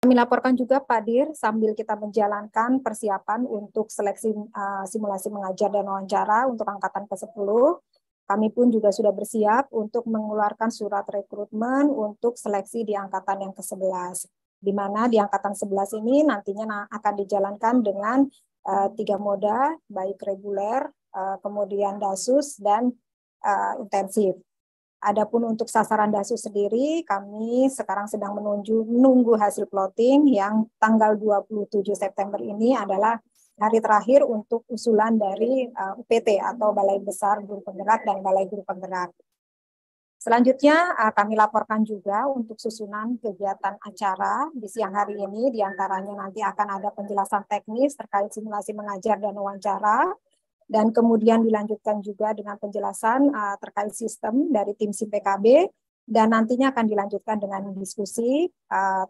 Kami laporkan juga Pak Dir, sambil kita menjalankan persiapan untuk seleksi simulasi mengajar dan wawancara untuk angkatan ke-10, kami pun juga sudah bersiap untuk mengeluarkan surat rekrutmen untuk seleksi di angkatan yang ke-11. Di mana di angkatan 11 ini nantinya akan dijalankan dengan 3 moda, baik reguler, kemudian dasus, dan intensif. Adapun untuk sasaran DASUS sendiri, kami sekarang sedang menunggu hasil plotting yang tanggal 27 September ini adalah hari terakhir untuk usulan dari UPT atau Balai Besar Guru Penggerak dan Balai Guru Penggerak. Selanjutnya kami laporkan juga untuk susunan kegiatan acara di siang hari ini, diantaranya nanti akan ada penjelasan teknis terkait simulasi mengajar dan wawancara, dan kemudian dilanjutkan juga dengan penjelasan terkait sistem dari tim SIM PKB, dan nantinya akan dilanjutkan dengan diskusi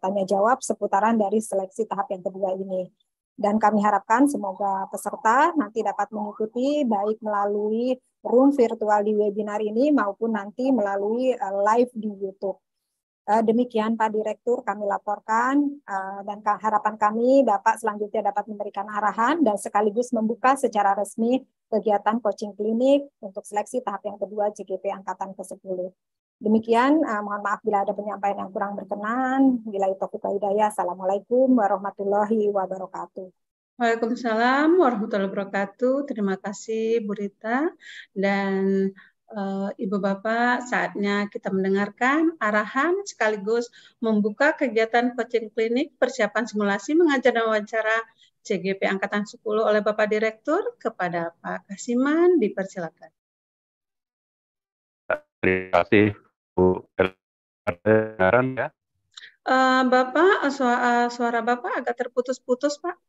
tanya jawab seputaran dari seleksi tahap yang kedua ini. Dan kami harapkan semoga peserta nanti dapat mengikuti baik melalui room virtual di webinar ini maupun nanti melalui live di YouTube. Demikian Pak Direktur kami laporkan, dan harapan kami Bapak selanjutnya dapat memberikan arahan dan sekaligus membuka secara resmi kegiatan coaching klinik untuk seleksi tahap yang kedua CGP Angkatan ke-10. Demikian, mohon maaf bila ada penyampaian yang kurang berkenan. Billahi taufiq wal hidayah. Assalamualaikum warahmatullahi wabarakatuh. Waalaikumsalam warahmatullahi wabarakatuh. Terima kasih Bu Rita dan Ibu Bapak, saatnya kita mendengarkan arahan sekaligus membuka kegiatan coaching klinik persiapan simulasi mengajar dan wawancara CGP Angkatan 10 oleh Bapak Direktur. Kepada Pak Kasiman, dipersilakan. Terima kasih Bu. Ya. Bapak, suara Bapak agak terputus-putus, Pak.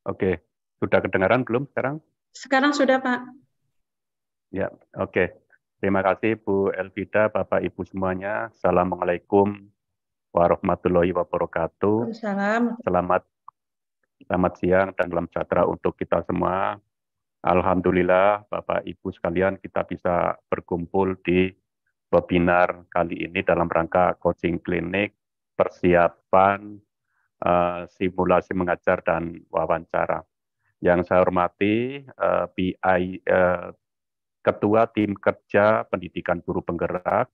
Oke. Sudah kedengaran belum sekarang? Sekarang sudah, Pak. Ya, oke. Terima kasih Bu Elvida, Bapak Ibu semuanya. Assalamualaikum warahmatullahi wabarakatuh. Selamat siang dan salam sejahtera untuk kita semua. Alhamdulillah Bapak Ibu sekalian, kita bisa berkumpul di webinar kali ini dalam rangka coaching klinik persiapan simulasi mengajar dan wawancara. Yang saya hormati Ketua Tim Kerja Pendidikan Guru Penggerak,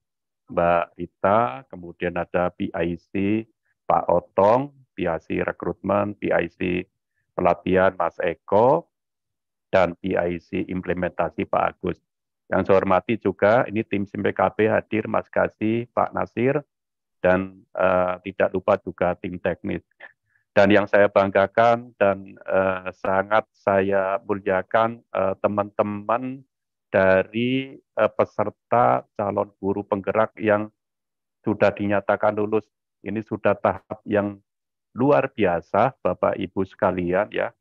Mbak Rita, kemudian ada PIC Pak Otong, PIC Rekrutmen, PIC Pelatihan Mas Eko, dan PIC Implementasi Pak Agus. Yang saya hormati juga, ini tim SIM PKB hadir Mas Kasih, Pak Nasir, dan tidak lupa juga tim teknis. Dan yang saya banggakan dan sangat saya muliakan teman-teman dari peserta calon guru penggerak yang sudah dinyatakan lulus. Ini sudah tahap yang luar biasa, Bapak Ibu sekalian ya.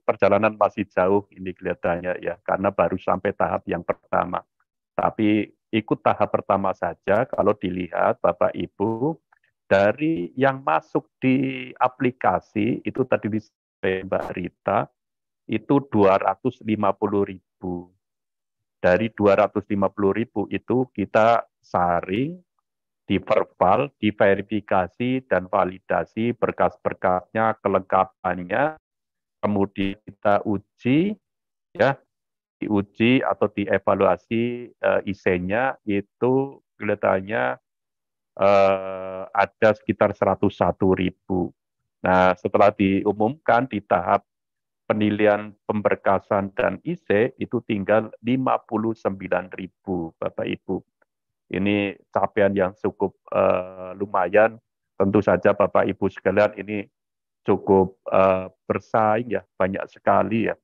Perjalanan masih jauh ini kelihatannya ya, karena baru sampai tahap yang pertama. Tapi ikut tahap pertama saja kalau dilihat Bapak Ibu, dari yang masuk di aplikasi itu tadi disampaikan Mbak Rita, itu 250.000. Dari 250.000 itu kita saring, diverbal, diverifikasi, dan validasi berkas-berkasnya, kelengkapannya, kemudian kita uji, ya, diuji atau dievaluasi IC-nya itu kelihatannya ada sekitar 101.000. Nah, setelah diumumkan di tahap penilaian pemberkasan dan IC itu tinggal 59.000, Bapak Ibu. Ini capaian yang cukup lumayan. Tentu saja Bapak Ibu sekalian ini cukup bersaing ya, banyak sekali ya.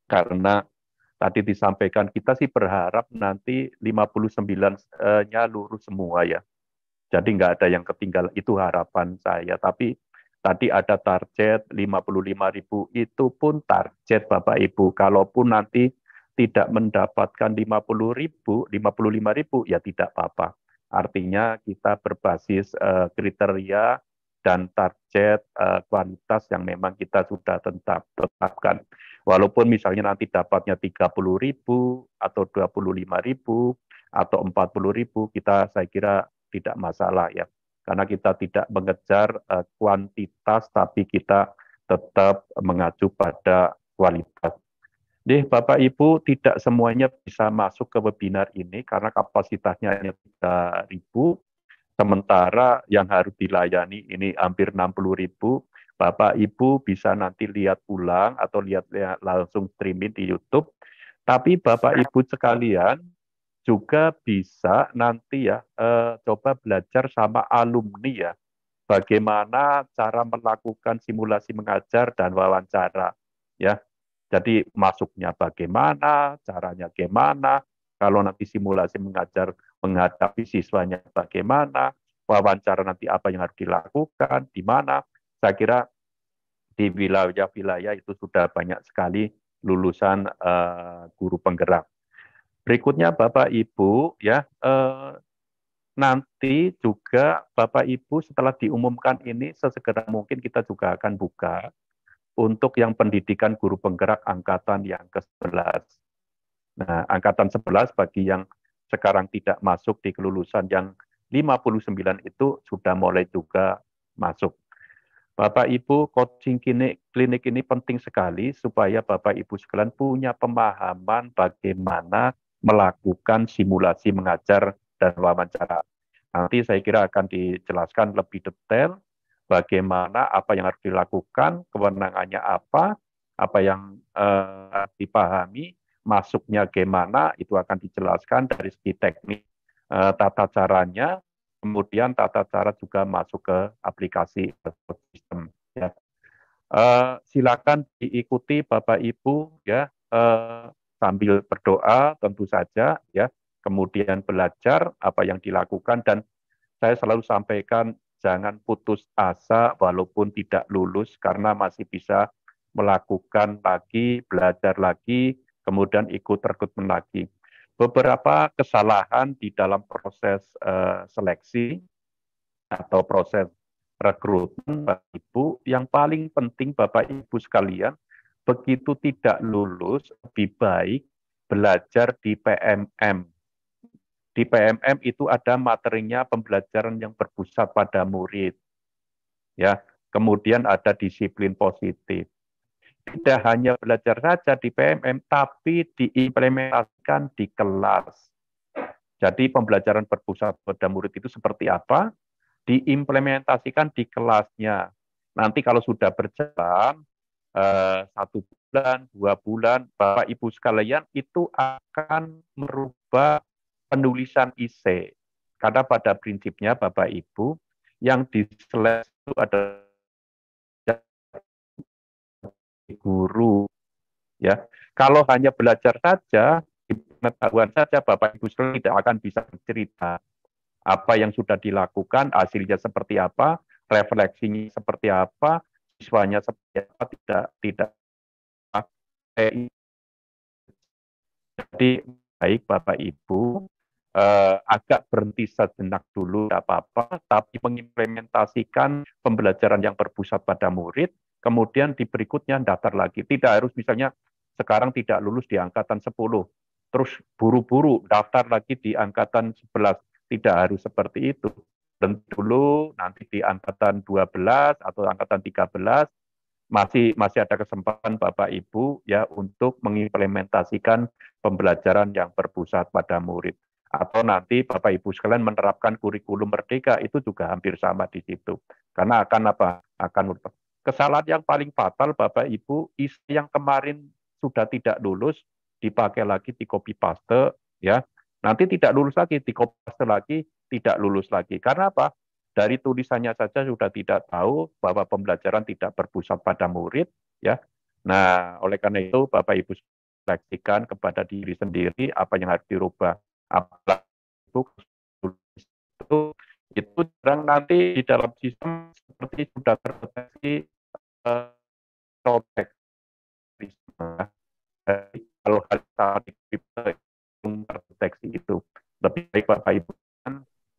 Karena tadi disampaikan kita sih berharap nanti 59-nya lulus semua ya. Jadi nggak ada yang ketinggalan, itu harapan saya. Tapi tadi ada target 55.000, itu pun target Bapak Ibu. Kalaupun nanti tidak mendapatkan 55.000 ya tidak apa-apa. Artinya kita berbasis kriteria dan target kualitas yang memang kita sudah tetapkan. Walaupun misalnya nanti dapatnya 30.000 atau 25.000, atau 40.000, saya kira tidak masalah ya. Karena kita tidak mengejar kuantitas, tapi kita tetap mengacu pada kualitas. Bapak Ibu, tidak semuanya bisa masuk ke webinar ini karena kapasitasnya hanya 3.000, sementara yang harus dilayani ini hampir 60.000. Bapak Ibu bisa nanti lihat ulang atau lihat langsung streaming di YouTube. Tapi Bapak Ibu sekalian juga bisa nanti ya coba belajar sama alumni ya, bagaimana cara melakukan simulasi mengajar dan wawancara ya. Jadi masuknya bagaimana, caranya gimana, kalau nanti simulasi mengajar menghadapi siswanya bagaimana, wawancara nanti apa yang harus dilakukan, di mana. Saya kira di wilayah-wilayah itu sudah banyak sekali lulusan guru penggerak. Berikutnya Bapak Ibu ya, nanti juga Bapak Ibu setelah diumumkan ini sesegera mungkin kita juga akan buka untuk yang pendidikan guru penggerak angkatan yang ke-11. Nah, angkatan 11 bagi yang sekarang tidak masuk di kelulusan yang 59 itu sudah mulai juga masuk. Bapak Ibu, coaching klinik ini penting sekali supaya Bapak Ibu sekalian punya pemahaman bagaimana melakukan simulasi mengajar dan wawancara. Nanti saya kira akan dijelaskan lebih detail bagaimana apa yang harus dilakukan, kewenangannya apa yang dipahami, masuknya gimana, itu akan dijelaskan dari segi teknik tata caranya, kemudian tata cara juga masuk ke aplikasi sistem. Ya. Silakan diikuti Bapak Ibu ya, sambil berdoa tentu saja ya, kemudian belajar apa yang dilakukan, dan saya selalu sampaikan jangan putus asa walaupun tidak lulus karena masih bisa melakukan lagi, belajar lagi, kemudian ikut rekrutmen lagi. Beberapa kesalahan di dalam proses seleksi atau proses rekrutmen Bapak Ibu, yang paling penting Bapak Ibu sekalian, begitu tidak lulus lebih baik belajar di PMM. Di PMM itu ada materinya pembelajaran yang berpusat pada murid. Ya, kemudian ada disiplin positif. Tidak hanya belajar saja di PMM, tapi diimplementasikan di kelas. Jadi pembelajaran berpusat pada murid itu seperti apa? Diimplementasikan di kelasnya. Nanti kalau sudah berjalan 1 bulan, 2 bulan, Bapak Ibu sekalian itu akan merubah penulisan IC. Karena pada prinsipnya Bapak Ibu yang diseleksi itu adalah guru. Ya, kalau hanya belajar saja, pengetahuan saja, Bapak Ibu sekalian tidak akan bisa bercerita apa yang sudah dilakukan, hasilnya seperti apa, refleksinya seperti apa, siswanya seperti apa, tidak. Jadi baik Bapak Ibu agak berhenti sejenak dulu, tidak apa-apa, tapi mengimplementasikan pembelajaran yang berpusat pada murid, kemudian di berikutnya daftar lagi. Tidak harus misalnya sekarang tidak lulus di angkatan 10, terus buru-buru daftar lagi di angkatan 11. Tidak harus seperti itu. Dan dulu nanti di angkatan 12 atau angkatan 13 masih ada kesempatan Bapak Ibu ya untuk mengimplementasikan pembelajaran yang berpusat pada murid. Atau nanti Bapak Ibu sekalian menerapkan kurikulum merdeka, itu juga hampir sama di situ. Karena akan apa? Akan kesalahan yang paling fatal Bapak Ibu, isi yang kemarin sudah tidak lulus dipakai lagi di copy paste ya. Nanti tidak lulus lagi, di copy paste lagi, tidak lulus lagi. Karena apa? Dari tulisannya saja sudah tidak tahu bahwa pembelajaran tidak berpusat pada murid ya. Nah, oleh karena itu Bapak Ibu refleksikan kepada diri sendiri apa yang harus dirubah. Apalagi itu jarang nanti di dalam sistem seperti sudah terdeteksi robek. Kalau hal terdeteksi itu lebih baik Bapak Ibu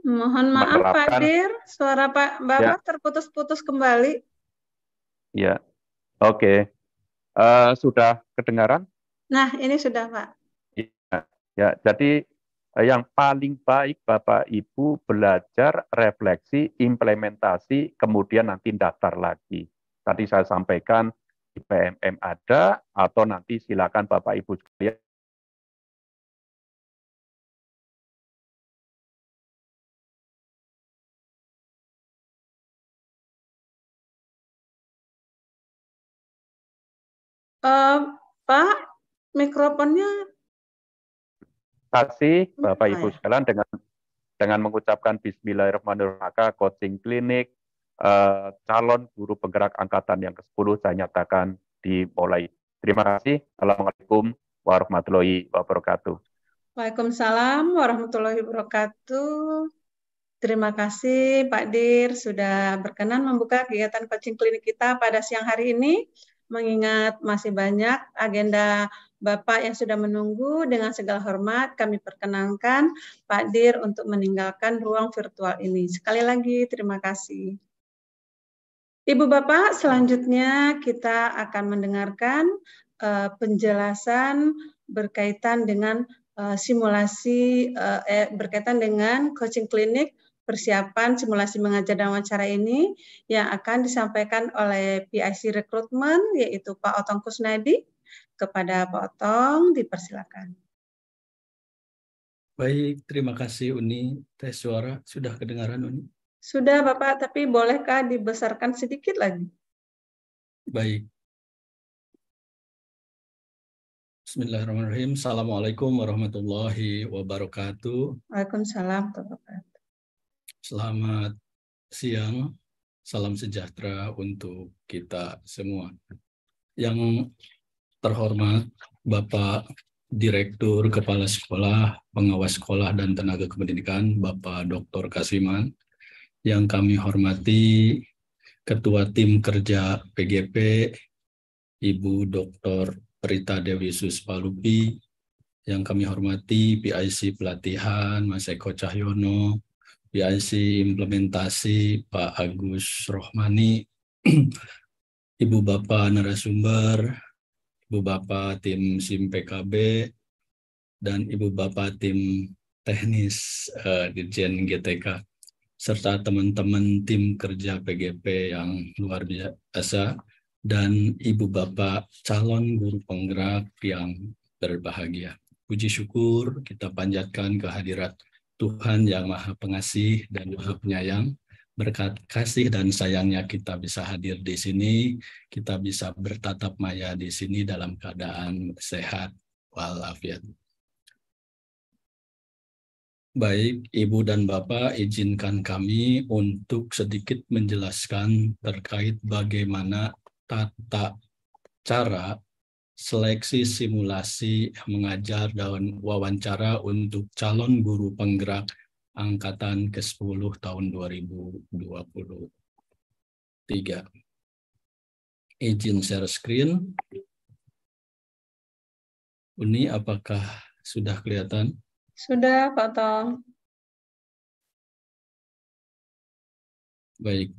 mohon maaf Pak Dir, suara Pak Bapak terputus-putus kembali. Ya, oke. Sudah kedengaran? Nah, ini sudah Pak. Ya, jadi Yang paling baik Bapak Ibu belajar, refleksi, implementasi, kemudian nanti daftar lagi. Tadi saya sampaikan di PMM ada, atau nanti silakan Bapak Ibu sekalian Pak, mikrofonnya kasih Bapak Ibu ya? sekalian dengan mengucapkan Bismillahirrahmanirrahim, maka coaching klinik calon guru penggerak angkatan yang ke-10 saya nyatakan dimulai. Terima kasih. Assalamualaikum warahmatullahi wabarakatuh. Waalaikumsalam warahmatullahi wabarakatuh. Terima kasih Pak Dir sudah berkenan membuka kegiatan coaching klinik kita pada siang hari ini. Mengingat masih banyak agenda Bapak yang sudah menunggu, dengan segala hormat kami perkenankan Pak Dir untuk meninggalkan ruang virtual ini. Sekali lagi terima kasih. Ibu Bapak, selanjutnya kita akan mendengarkan penjelasan berkaitan dengan simulasi berkaitan dengan coaching klinik persiapan simulasi mengajar dan wawancara ini yang akan disampaikan oleh PIC Rekrutmen, yaitu Pak Otong Kusnadi. Kepada Pak Otong, dipersilakan. Baik, terima kasih Uni. Tes suara sudah kedengaran Uni? Sudah Bapak, tapi bolehkah dibesarkan sedikit lagi? Baik. Bismillahirrahmanirrahim. Assalamualaikum warahmatullahi wabarakatuh. Waalaikumsalam warahmatullahi wabarakatuh. Selamat siang, salam sejahtera untuk kita semua. Yang terhormat Bapak Direktur Kepala Sekolah, Pengawas Sekolah dan Tenaga Kependidikan, Bapak Dr. Kasiman, yang kami hormati Ketua Tim Kerja PGP, Ibu Dr. Rita Dewi Suspalupi, yang kami hormati PIC Pelatihan, Mas Eko Cahyono, PIC Implementasi, Pak Agus Rohmani, Ibu Bapak narasumber, Ibu Bapak tim SIM PKB, dan Ibu Bapak tim teknis Dirjen GTK, serta teman-teman tim kerja PGP yang luar biasa, dan Ibu Bapak calon guru penggerak yang berbahagia. Puji syukur kita panjatkan kehadirat Tuhan yang Maha Pengasih dan Maha Penyayang. Berkat kasih dan sayangnya kita bisa hadir di sini, kita bisa bertatap maya di sini dalam keadaan sehat walafiat. Baik, Ibu dan Bapak, izinkan kami untuk sedikit menjelaskan terkait bagaimana tata cara seleksi simulasi mengajar dan wawancara untuk calon guru penggerak angkatan ke-10 tahun 2023. Izin share screen. Uni, apakah sudah kelihatan? Sudah, Pak Tong. Baik.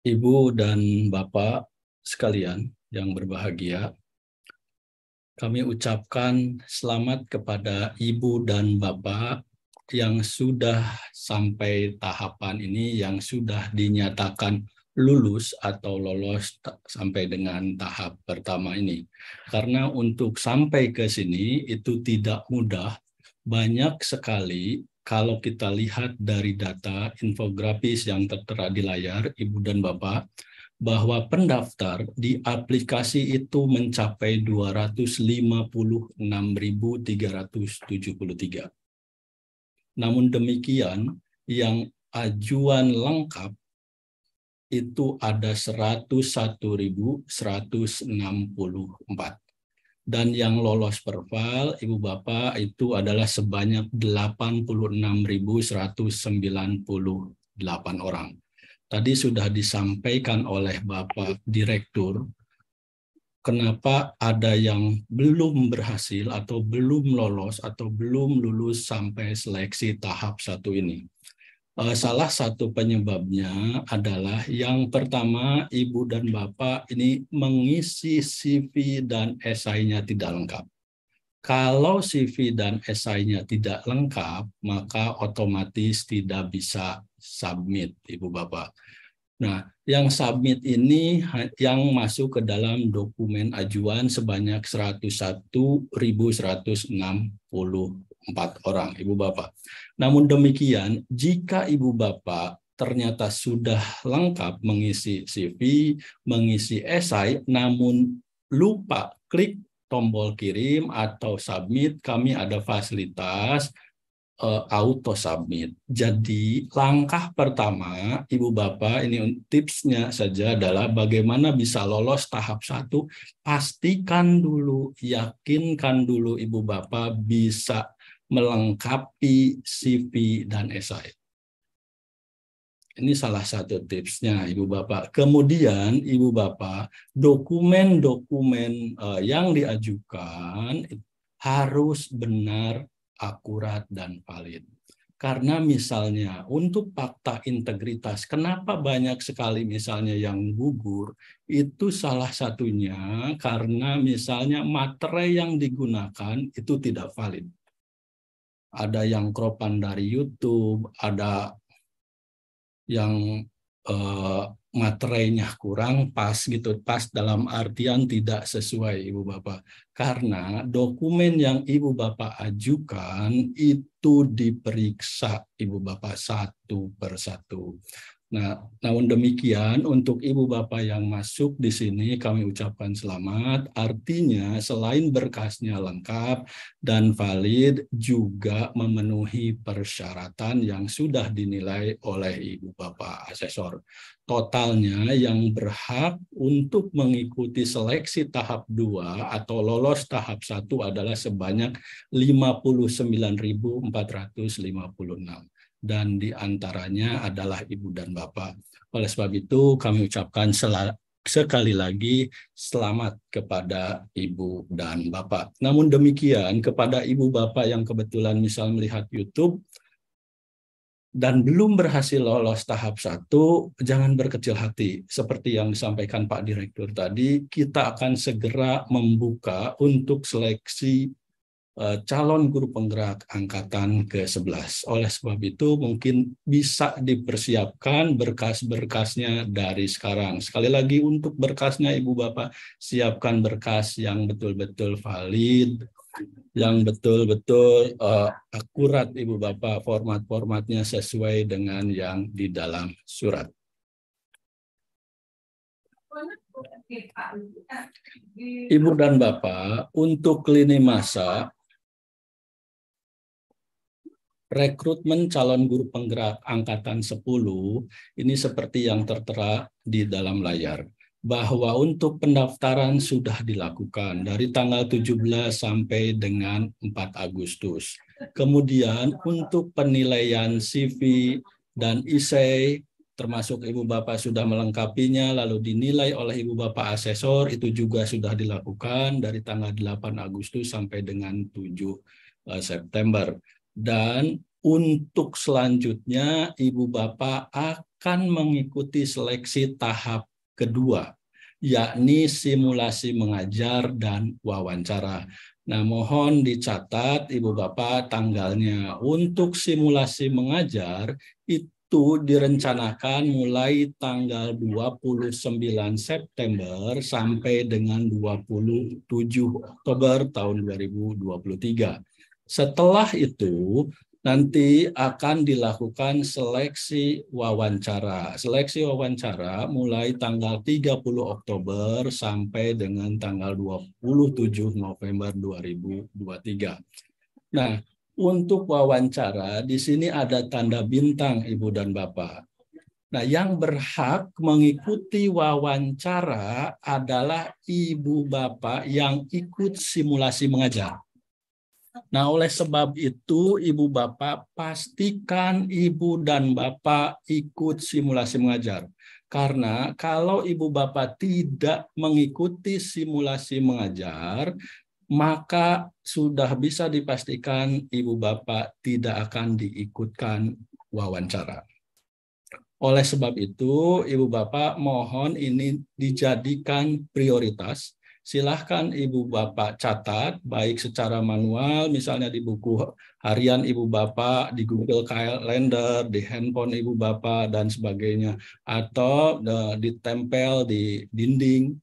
Ibu dan Bapak sekalian yang berbahagia, kami ucapkan selamat kepada Ibu dan Bapak yang sudah sampai tahapan ini, yang sudah dinyatakan lulus atau lolos sampai dengan tahap pertama ini. Karena untuk sampai ke sini itu tidak mudah, banyak sekali. Kalau kita lihat dari data infografis yang tertera di layar, Ibu dan Bapak, bahwa pendaftar di aplikasi itu mencapai 256.373. Namun demikian, yang ajuan lengkap itu ada 101.164. Dan yang lolos perval, Ibu Bapak, itu adalah sebanyak 86.198 orang. Tadi sudah disampaikan oleh Bapak Direktur, kenapa ada yang belum berhasil atau belum lolos atau belum lulus sampai seleksi tahap 1 ini. Salah satu penyebabnya adalah yang pertama, Ibu dan Bapak ini mengisi CV dan esainya tidak lengkap. Kalau CV dan esainya tidak lengkap, maka otomatis tidak bisa submit, Ibu Bapak. Nah, yang submit ini yang masuk ke dalam dokumen ajuan sebanyak 101.164 orang, Ibu Bapak. Namun demikian, jika Ibu Bapak ternyata sudah lengkap mengisi CV, mengisi esai, namun lupa klik tombol kirim atau submit, kami ada fasilitas auto submit. Jadi langkah pertama Ibu Bapak, ini tipsnya saja adalah bagaimana bisa lolos tahap 1, pastikan dulu, yakinkan dulu Ibu Bapak bisa melengkapi CV dan esai. Ini salah satu tipsnya Ibu Bapak. Kemudian Ibu Bapak, dokumen-dokumen yang diajukan harus benar, akurat, dan valid. Karena misalnya untuk fakta integritas, kenapa banyak sekali misalnya yang gugur, itu salah satunya karena misalnya materai yang digunakan itu tidak valid. Ada yang kropan dari YouTube, ada yang materainya kurang pas gitu, pas dalam artian tidak sesuai Ibu Bapak. Karena dokumen yang Ibu Bapak ajukan itu diperiksa Ibu Bapak satu persatu. Nah, namun demikian untuk Ibu Bapak yang masuk di sini kami ucapkan selamat. Artinya selain berkasnya lengkap dan valid, juga memenuhi persyaratan yang sudah dinilai oleh Ibu Bapak asesor. Totalnya yang berhak untuk mengikuti seleksi tahap 2 atau lolos tahap 1 adalah sebanyak 59.456. Dan diantaranya adalah Ibu dan Bapak. Oleh sebab itu kami ucapkan sekali lagi selamat kepada Ibu dan Bapak. Namun demikian kepada Ibu Bapak yang kebetulan misal melihat YouTube dan belum berhasil lolos tahap 1, jangan berkecil hati. Seperti yang disampaikan Pak Direktur tadi, kita akan segera membuka untuk seleksi calon guru penggerak angkatan ke-11. Oleh sebab itu mungkin bisa dipersiapkan berkas-berkasnya dari sekarang. Sekali lagi untuk berkasnya Ibu Bapak, siapkan berkas yang betul-betul valid, yang betul-betul akurat Ibu Bapak, format-formatnya sesuai dengan yang di dalam surat. Ibu dan Bapak, untuk lini masa rekrutmen calon guru penggerak angkatan 10 ini seperti yang tertera di dalam layar, bahwa untuk pendaftaran sudah dilakukan dari tanggal 17 sampai dengan 4 Agustus. Kemudian untuk penilaian CV dan esai, termasuk Ibu Bapak sudah melengkapinya lalu dinilai oleh Ibu Bapak asesor, itu juga sudah dilakukan dari tanggal 8 Agustus sampai dengan 7 September. Dan untuk selanjutnya Ibu Bapak akan mengikuti seleksi tahap kedua, yakni simulasi mengajar dan wawancara. Nah, mohon dicatat Ibu Bapak tanggalnya. Untuk simulasi mengajar itu direncanakan mulai tanggal 29 September sampai dengan 27 Oktober tahun 2023. Setelah itu nanti akan dilakukan seleksi wawancara. Seleksi wawancara mulai tanggal 30 Oktober sampai dengan tanggal 27 November 2023. Nah, untuk wawancara di sini ada tanda bintang Ibu dan Bapak. Nah, yang berhak mengikuti wawancara adalah Ibu Bapak yang ikut simulasi mengajar. Nah, oleh sebab itu, Ibu Bapak pastikan Ibu dan Bapak ikut simulasi mengajar. Karena kalau Ibu Bapak tidak mengikuti simulasi mengajar, maka sudah bisa dipastikan Ibu Bapak tidak akan diikutkan wawancara. Oleh sebab itu, Ibu Bapak mohon ini dijadikan prioritas. Silahkan Ibu Bapak catat, baik secara manual, misalnya di buku harian Ibu Bapak, di Google Calendar, di handphone Ibu Bapak, dan sebagainya. Atau ditempel di dinding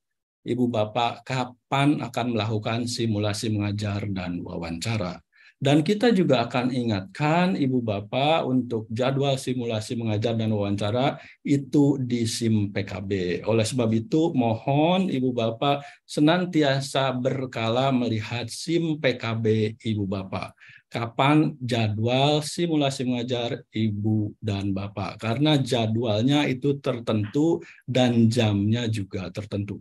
Ibu Bapak kapan akan melakukan simulasi mengajar dan wawancara. Dan kita juga akan ingatkan Ibu Bapak untuk jadwal simulasi mengajar dan wawancara itu di SIM PKB. Oleh sebab itu, mohon Ibu Bapak senantiasa berkala melihat SIM PKB Ibu Bapak. Kapan jadwal simulasi mengajar Ibu dan Bapak. Karena jadwalnya itu tertentu dan jamnya juga tertentu.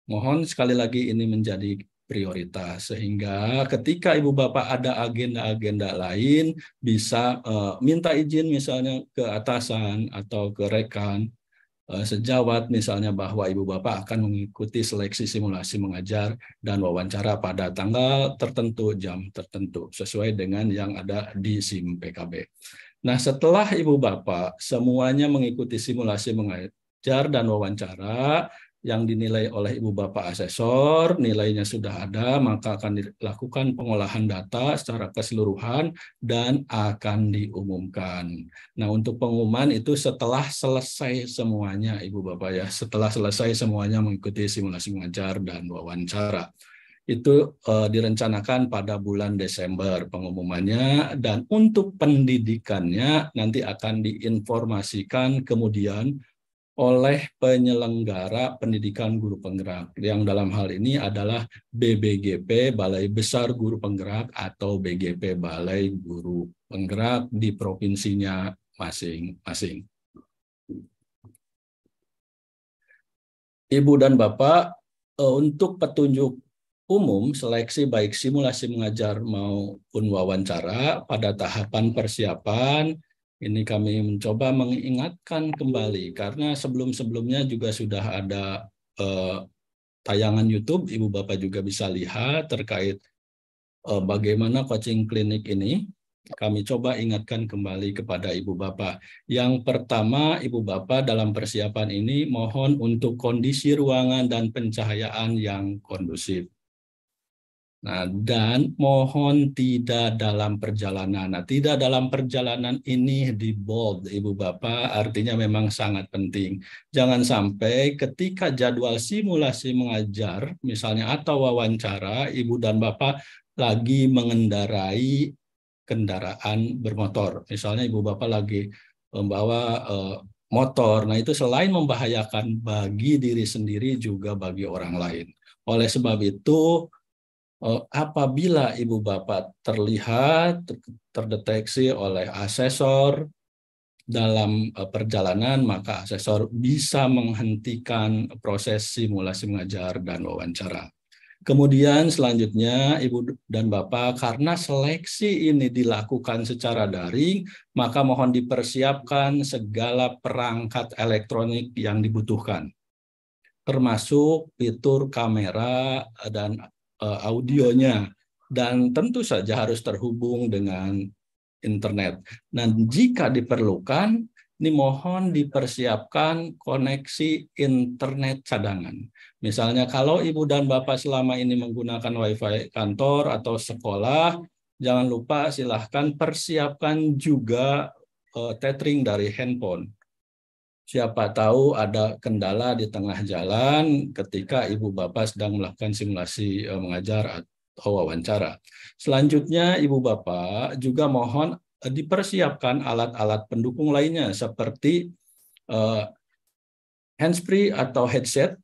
Mohon sekali lagi ini menjadi prioritas, sehingga ketika Ibu Bapak ada agenda-agenda lain, bisa minta izin misalnya ke atasan atau ke rekan sejawat misalnya bahwa Ibu Bapak akan mengikuti seleksi simulasi mengajar dan wawancara pada tanggal tertentu, jam tertentu, sesuai dengan yang ada di SIM PKB. Nah, setelah Ibu Bapak semuanya mengikuti simulasi mengajar dan wawancara, yang dinilai oleh Ibu Bapak asesor, nilainya sudah ada, maka akan dilakukan pengolahan data secara keseluruhan dan akan diumumkan. Nah, untuk pengumuman itu setelah selesai semuanya, Ibu Bapak ya, setelah selesai semuanya mengikuti simulasi mengajar dan wawancara. Itu direncanakan pada bulan Desember pengumumannya, dan untuk pendidikannya nanti akan diinformasikan kemudian oleh penyelenggara pendidikan guru penggerak, yang dalam hal ini adalah BBGP, Balai Besar Guru Penggerak, atau BGP, Balai Guru Penggerak di provinsinya masing-masing. Ibu dan Bapak, untuk petunjuk umum seleksi baik simulasi mengajar maupun wawancara pada tahapan persiapan, ini kami mencoba mengingatkan kembali, karena sebelum-sebelumnya juga sudah ada tayangan YouTube, Ibu Bapak juga bisa lihat terkait bagaimana coaching klinik ini. Kami coba ingatkan kembali kepada Ibu Bapak. Yang pertama, Ibu Bapak dalam persiapan ini mohon untuk kondisi ruangan dan pencahayaan yang kondusif. Nah, dan mohon tidak dalam perjalanan. Nah, tidak dalam perjalanan ini di bold, Ibu Bapak, artinya memang sangat penting. Jangan sampai ketika jadwal simulasi mengajar, misalnya atau wawancara, Ibu dan Bapak lagi mengendarai kendaraan bermotor. Misalnya Ibu Bapak lagi membawa motor. Nah, itu selain membahayakan bagi diri sendiri, juga bagi orang lain. Oleh sebab itu, apabila Ibu Bapak terlihat, terdeteksi oleh asesor dalam perjalanan, maka asesor bisa menghentikan proses simulasi mengajar dan wawancara. Kemudian selanjutnya Ibu dan Bapak, karena seleksi ini dilakukan secara daring, maka mohon dipersiapkan segala perangkat elektronik yang dibutuhkan, termasuk fitur kamera dan audionya, dan tentu saja harus terhubung dengan internet. Dan jika diperlukan, ini mohon dipersiapkan koneksi internet cadangan. Misalnya kalau Ibu dan Bapak selama ini menggunakan WiFi kantor atau sekolah, jangan lupa silahkan persiapkan juga tethering dari handphone. Siapa tahu ada kendala di tengah jalan ketika Ibu Bapak sedang melakukan simulasi mengajar atau wawancara. Selanjutnya Ibu Bapak juga mohon dipersiapkan alat-alat pendukung lainnya seperti handsfree atau headset.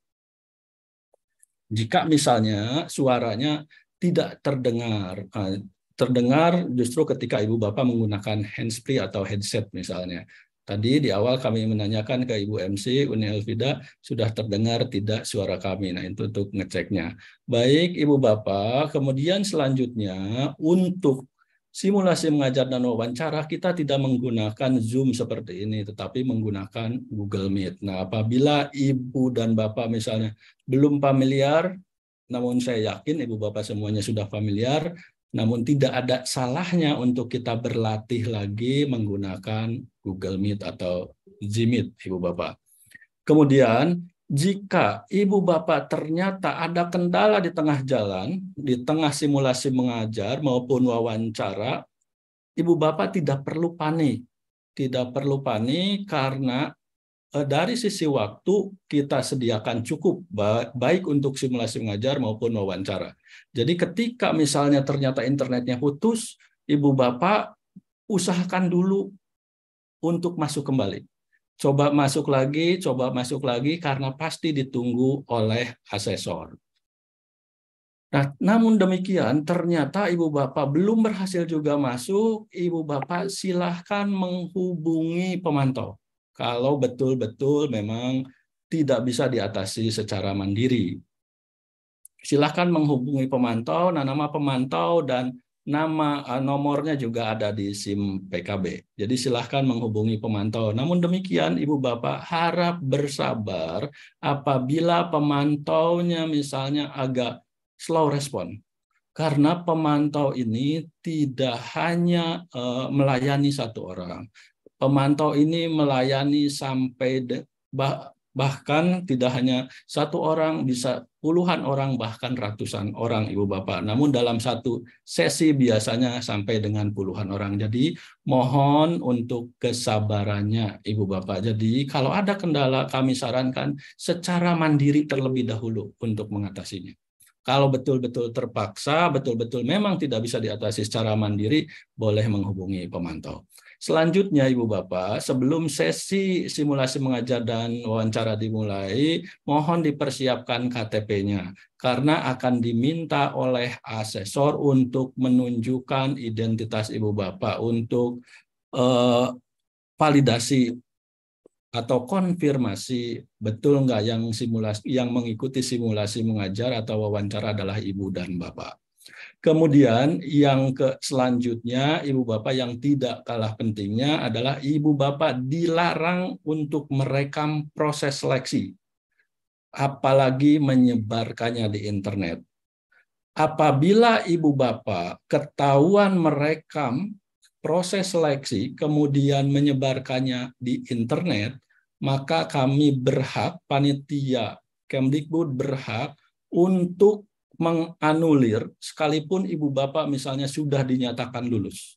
Jika misalnya suaranya tidak terdengar justru ketika Ibu Bapak menggunakan handsfree atau headset misalnya. Tadi di awal kami menanyakan ke Ibu MC, Uni Elvida, sudah terdengar tidak suara kami. Nah, itu untuk ngeceknya. Baik, Ibu Bapak, kemudian selanjutnya untuk simulasi mengajar dan wawancara, kita tidak menggunakan Zoom seperti ini, tetapi menggunakan Google Meet. Nah, apabila Ibu dan Bapak misalnya belum familiar, namun saya yakin Ibu Bapak semuanya sudah familiar, namun tidak ada salahnya untuk kita berlatih lagi menggunakan Google Meet atau Jimit, Ibu Bapak. Kemudian jika Ibu Bapak ternyata ada kendala di tengah jalan, di tengah simulasi mengajar maupun wawancara, Ibu Bapak tidak perlu panik. Tidak perlu panik karena dari sisi waktu kita sediakan cukup baik untuk simulasi mengajar maupun wawancara. Jadi ketika misalnya ternyata internetnya putus, Ibu Bapak usahakan dulu untuk masuk kembali. Coba masuk lagi karena pasti ditunggu oleh asesor. Nah, namun demikian ternyata Ibu Bapak belum berhasil juga masuk, Ibu Bapak silahkan menghubungi pemantau. Kalau betul-betul memang tidak bisa diatasi secara mandiri. Silahkan menghubungi pemantau, nama pemantau dan nomornya juga ada di SIM PKB. Jadi silahkan menghubungi pemantau. Namun demikian Ibu Bapak harap bersabar apabila pemantaunya misalnya agak slow respon. Karena pemantau ini tidak hanya melayani satu orang. Pemantau ini melayani sampai bahkan tidak hanya satu orang, bisa puluhan orang, bahkan ratusan orang, Ibu Bapak. Namun dalam satu sesi biasanya sampai dengan puluhan orang. Jadi mohon untuk kesabarannya, Ibu Bapak. Jadi kalau ada kendala, kami sarankan secara mandiri terlebih dahulu untuk mengatasinya. Kalau betul-betul terpaksa, betul-betul memang tidak bisa diatasi secara mandiri, boleh menghubungi pemantau. Selanjutnya Ibu Bapak, sebelum sesi simulasi mengajar dan wawancara dimulai, mohon dipersiapkan KTP-nya karena akan diminta oleh asesor untuk menunjukkan identitas Ibu Bapak untuk validasi atau konfirmasi betul nggak yang mengikuti simulasi mengajar atau wawancara adalah Ibu dan Bapak. Kemudian yang selanjutnya Ibu Bapak yang tidak kalah pentingnya adalah Ibu Bapak dilarang untuk merekam proses seleksi, apalagi menyebarkannya di internet. Apabila Ibu Bapak ketahuan merekam proses seleksi kemudian menyebarkannya di internet, maka kami berhak, panitia Kemdikbud berhak untuk menganulir sekalipun Ibu Bapak misalnya sudah dinyatakan lulus.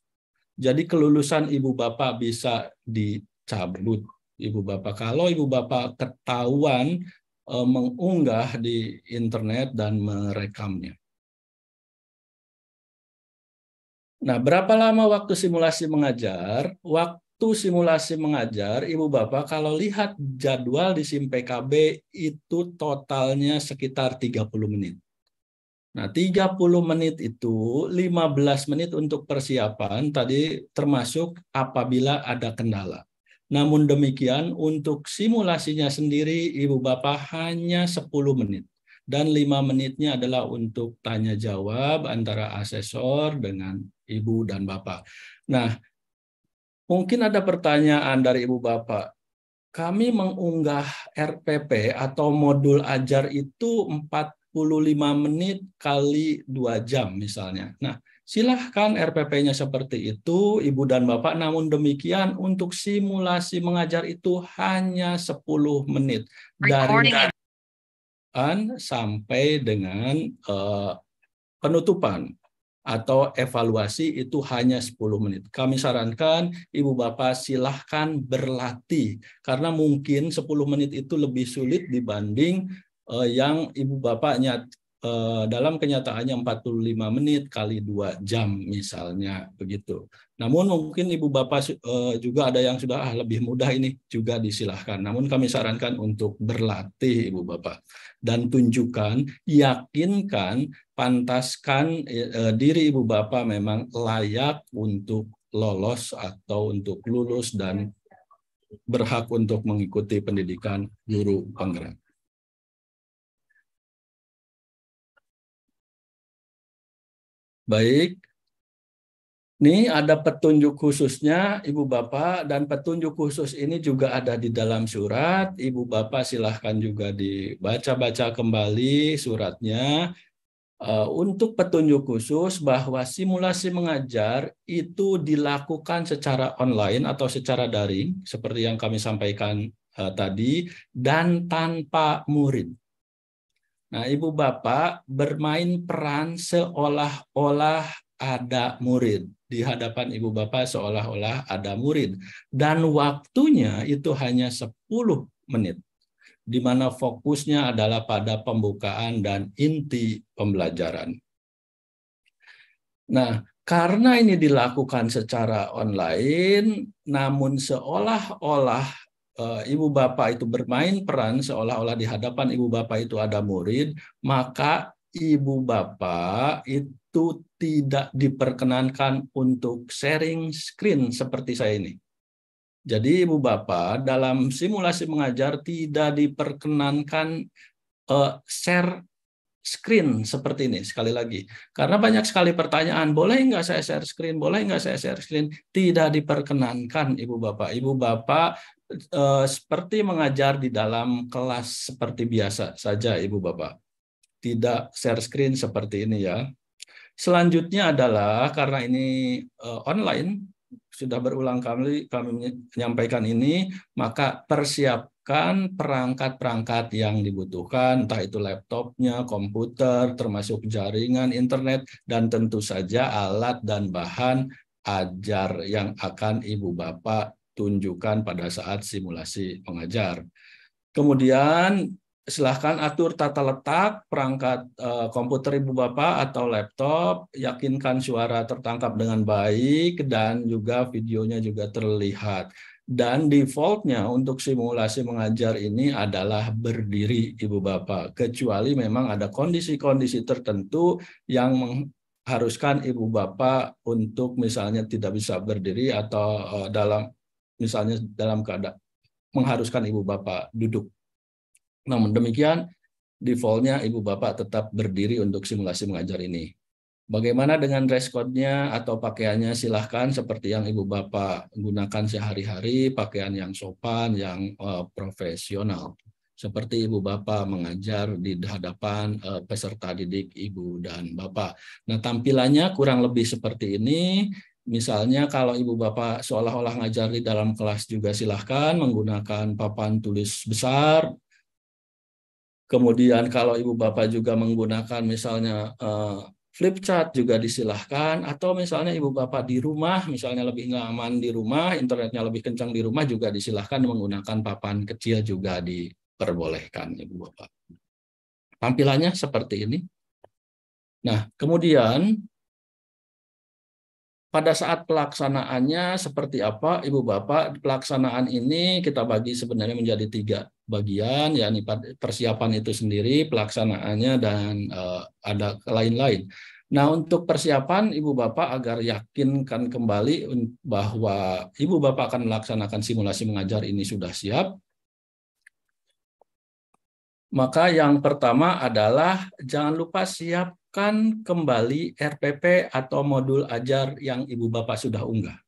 Jadi kelulusan Ibu Bapak bisa dicabut, Ibu Bapak. Kalau Ibu Bapak ketahuan mengunggah di internet dan merekamnya. Nah, berapa lama waktu simulasi mengajar? Waktu simulasi mengajar, Ibu Bapak kalau lihat jadwal di SIM PKB itu totalnya sekitar 30 menit. Nah, 30 menit itu 15 menit untuk persiapan, tadi termasuk apabila ada kendala. Namun demikian, untuk simulasinya sendiri, Ibu Bapak hanya 10 menit. Dan 5 menitnya adalah untuk tanya jawab antara asesor dengan Ibu dan Bapak. Nah, mungkin ada pertanyaan dari Ibu Bapak. Kami mengunggah RPP atau modul ajar itu 45 menit kali 2 jam misalnya. Nah, silahkan RPP-nya seperti itu, Ibu dan Bapak. Namun demikian untuk simulasi mengajar itu hanya 10 menit. Dari sampai dengan penutupan atau evaluasi itu hanya 10 menit. Kami sarankan Ibu Bapak silahkan berlatih karena mungkin 10 menit itu lebih sulit dibanding yang Ibu Bapaknya dalam kenyataannya 45 menit kali 2 jam misalnya begitu. Namun mungkin Ibu Bapak juga ada yang sudah lebih mudah, ini juga disilahkan. Namun kami sarankan untuk berlatih Ibu Bapak dan tunjukkan, yakinkan, pantaskan diri Ibu Bapak memang layak untuk lolos atau untuk lulus dan berhak untuk mengikuti pendidikan guru penggerak. Baik, ini ada petunjuk khususnya Ibu Bapak, dan petunjuk khusus ini juga ada di dalam surat. Ibu Bapak silahkan juga dibaca-baca kembali suratnya. Untuk petunjuk khusus bahwa simulasi mengajar itu dilakukan secara online atau secara daring, seperti yang kami sampaikan tadi, dan tanpa murid. Nah, Ibu Bapak bermain peran seolah-olah ada murid. Di hadapan Ibu Bapak seolah-olah ada murid. Dan waktunya itu hanya 10 menit. Di mana fokusnya adalah pada pembukaan dan inti pembelajaran. Nah, karena ini dilakukan secara online, namun seolah-olah Ibu Bapak itu bermain peran, seolah-olah di hadapan Ibu Bapak itu ada murid, maka Ibu Bapak itu tidak diperkenankan untuk sharing screen seperti saya ini. Jadi Ibu Bapak dalam simulasi mengajar tidak diperkenankan share screen seperti ini. Sekali lagi, karena banyak sekali pertanyaan, boleh nggak saya share screen, boleh nggak saya share screen? Tidak diperkenankan Ibu Bapak. Ibu Bapak seperti mengajar di dalam kelas seperti biasa saja Ibu Bapak. Tidak share screen seperti ini ya. Selanjutnya adalah karena ini online, sudah berulang kali kami menyampaikan ini, maka persiapkan perangkat-perangkat yang dibutuhkan, entah itu laptopnya, komputer, termasuk jaringan internet, dan tentu saja alat dan bahan ajar yang akan Ibu Bapak tunjukkan pada saat simulasi mengajar. Kemudian silahkan atur tata letak perangkat komputer Ibu Bapak atau laptop, yakinkan suara tertangkap dengan baik dan juga videonya juga terlihat. Dan defaultnya untuk simulasi mengajar ini adalah berdiri Ibu Bapak, kecuali memang ada kondisi-kondisi tertentu yang mengharuskan Ibu Bapak untuk misalnya tidak bisa berdiri atau misalnya dalam keadaan mengharuskan Ibu Bapak duduk. Namun demikian, defaultnya Ibu Bapak tetap berdiri untuk simulasi mengajar ini. Bagaimana dengan dress code-nya atau pakaiannya, silahkan seperti yang Ibu Bapak gunakan sehari-hari, pakaian yang sopan, yang profesional. Seperti Ibu Bapak mengajar di hadapan peserta didik Ibu dan Bapak. Nah, tampilannya kurang lebih seperti ini. Misalnya kalau Ibu Bapak seolah-olah ngajar di dalam kelas juga silahkan menggunakan papan tulis besar. Kemudian kalau Ibu Bapak juga menggunakan misalnya flip chart juga disilahkan, atau misalnya Ibu Bapak di rumah, misalnya lebih nyaman di rumah, internetnya lebih kencang di rumah juga disilahkan menggunakan papan kecil juga diperbolehkan Ibu Bapak. Tampilannya seperti ini. Nah, kemudian pada saat pelaksanaannya seperti apa Ibu Bapak? Pelaksanaan ini kita bagi sebenarnya menjadi 3 bagian, yakni persiapan itu sendiri, pelaksanaannya, dan ada lain-lain. Nah, untuk persiapan Ibu Bapak agar yakinkan kembali bahwa Ibu Bapak akan melaksanakan simulasi mengajar ini sudah siap, maka yang pertama adalah jangan lupa siapkan kembali RPP atau modul ajar yang Ibu Bapak sudah unggah.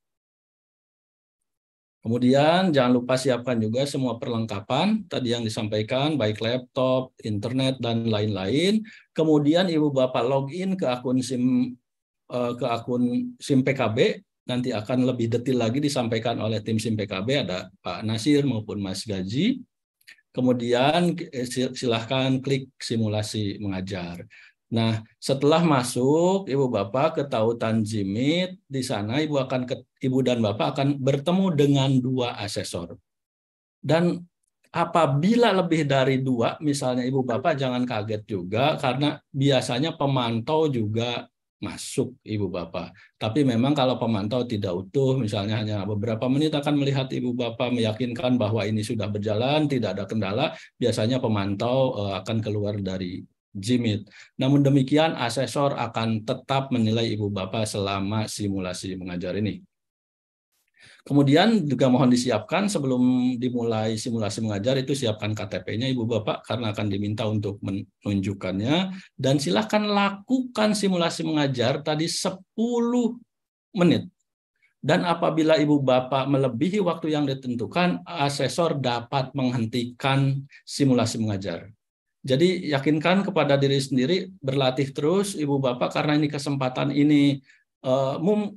Kemudian jangan lupa siapkan juga semua perlengkapan tadi yang disampaikan, baik laptop, internet, dan lain-lain. Kemudian Ibu Bapak login ke akun SIM PKB, nanti akan lebih detail lagi disampaikan oleh tim SIM PKB, ada Pak Nasir maupun Mas Gaji. Kemudian silahkan klik simulasi mengajar. Nah, setelah masuk Ibu Bapak ke tautan Jimit, di sana Ibu dan Bapak akan bertemu dengan 2 asesor. Dan apabila lebih dari 2, misalnya Ibu Bapak jangan kaget juga, karena biasanya pemantau juga masuk Ibu Bapak. Tapi memang kalau pemantau tidak utuh, misalnya hanya beberapa menit akan melihat Ibu Bapak, meyakinkan bahwa ini sudah berjalan, tidak ada kendala, biasanya pemantau akan keluar dari Jimit. Namun demikian, asesor akan tetap menilai Ibu Bapak selama simulasi mengajar ini. Kemudian juga mohon disiapkan sebelum dimulai simulasi mengajar itu siapkan KTP-nya Ibu Bapak karena akan diminta untuk menunjukkannya, dan silahkan lakukan simulasi mengajar tadi 10 menit. Dan apabila Ibu Bapak melebihi waktu yang ditentukan, asesor dapat menghentikan simulasi mengajar. Jadi yakinkan kepada diri sendiri, berlatih terus Ibu Bapak, karena ini kesempatan ini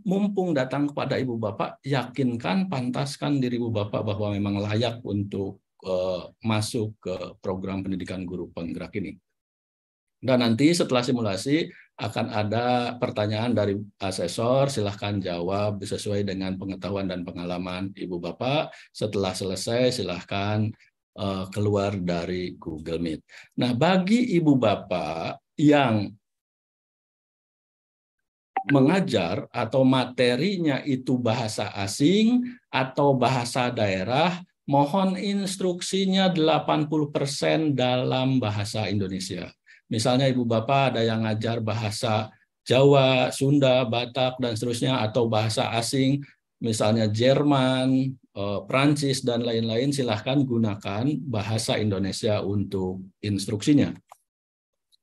mumpung datang kepada Ibu Bapak, yakinkan, pantaskan diri Ibu Bapak bahwa memang layak untuk masuk ke program pendidikan guru penggerak ini. Dan nanti setelah simulasi akan ada pertanyaan dari asesor, silahkan jawab sesuai dengan pengetahuan dan pengalaman Ibu Bapak. Setelah selesai silahkan keluar dari Google Meet. Nah, bagi Ibu Bapak yang mengajar atau materinya itu bahasa asing atau bahasa daerah, mohon instruksinya 80% dalam bahasa Indonesia. Misalnya Ibu Bapak ada yang ngajar bahasa Jawa, Sunda, Batak, dan seterusnya, atau bahasa asing, misalnya Jerman, Prancis, dan lain-lain, silahkan gunakan bahasa Indonesia untuk instruksinya.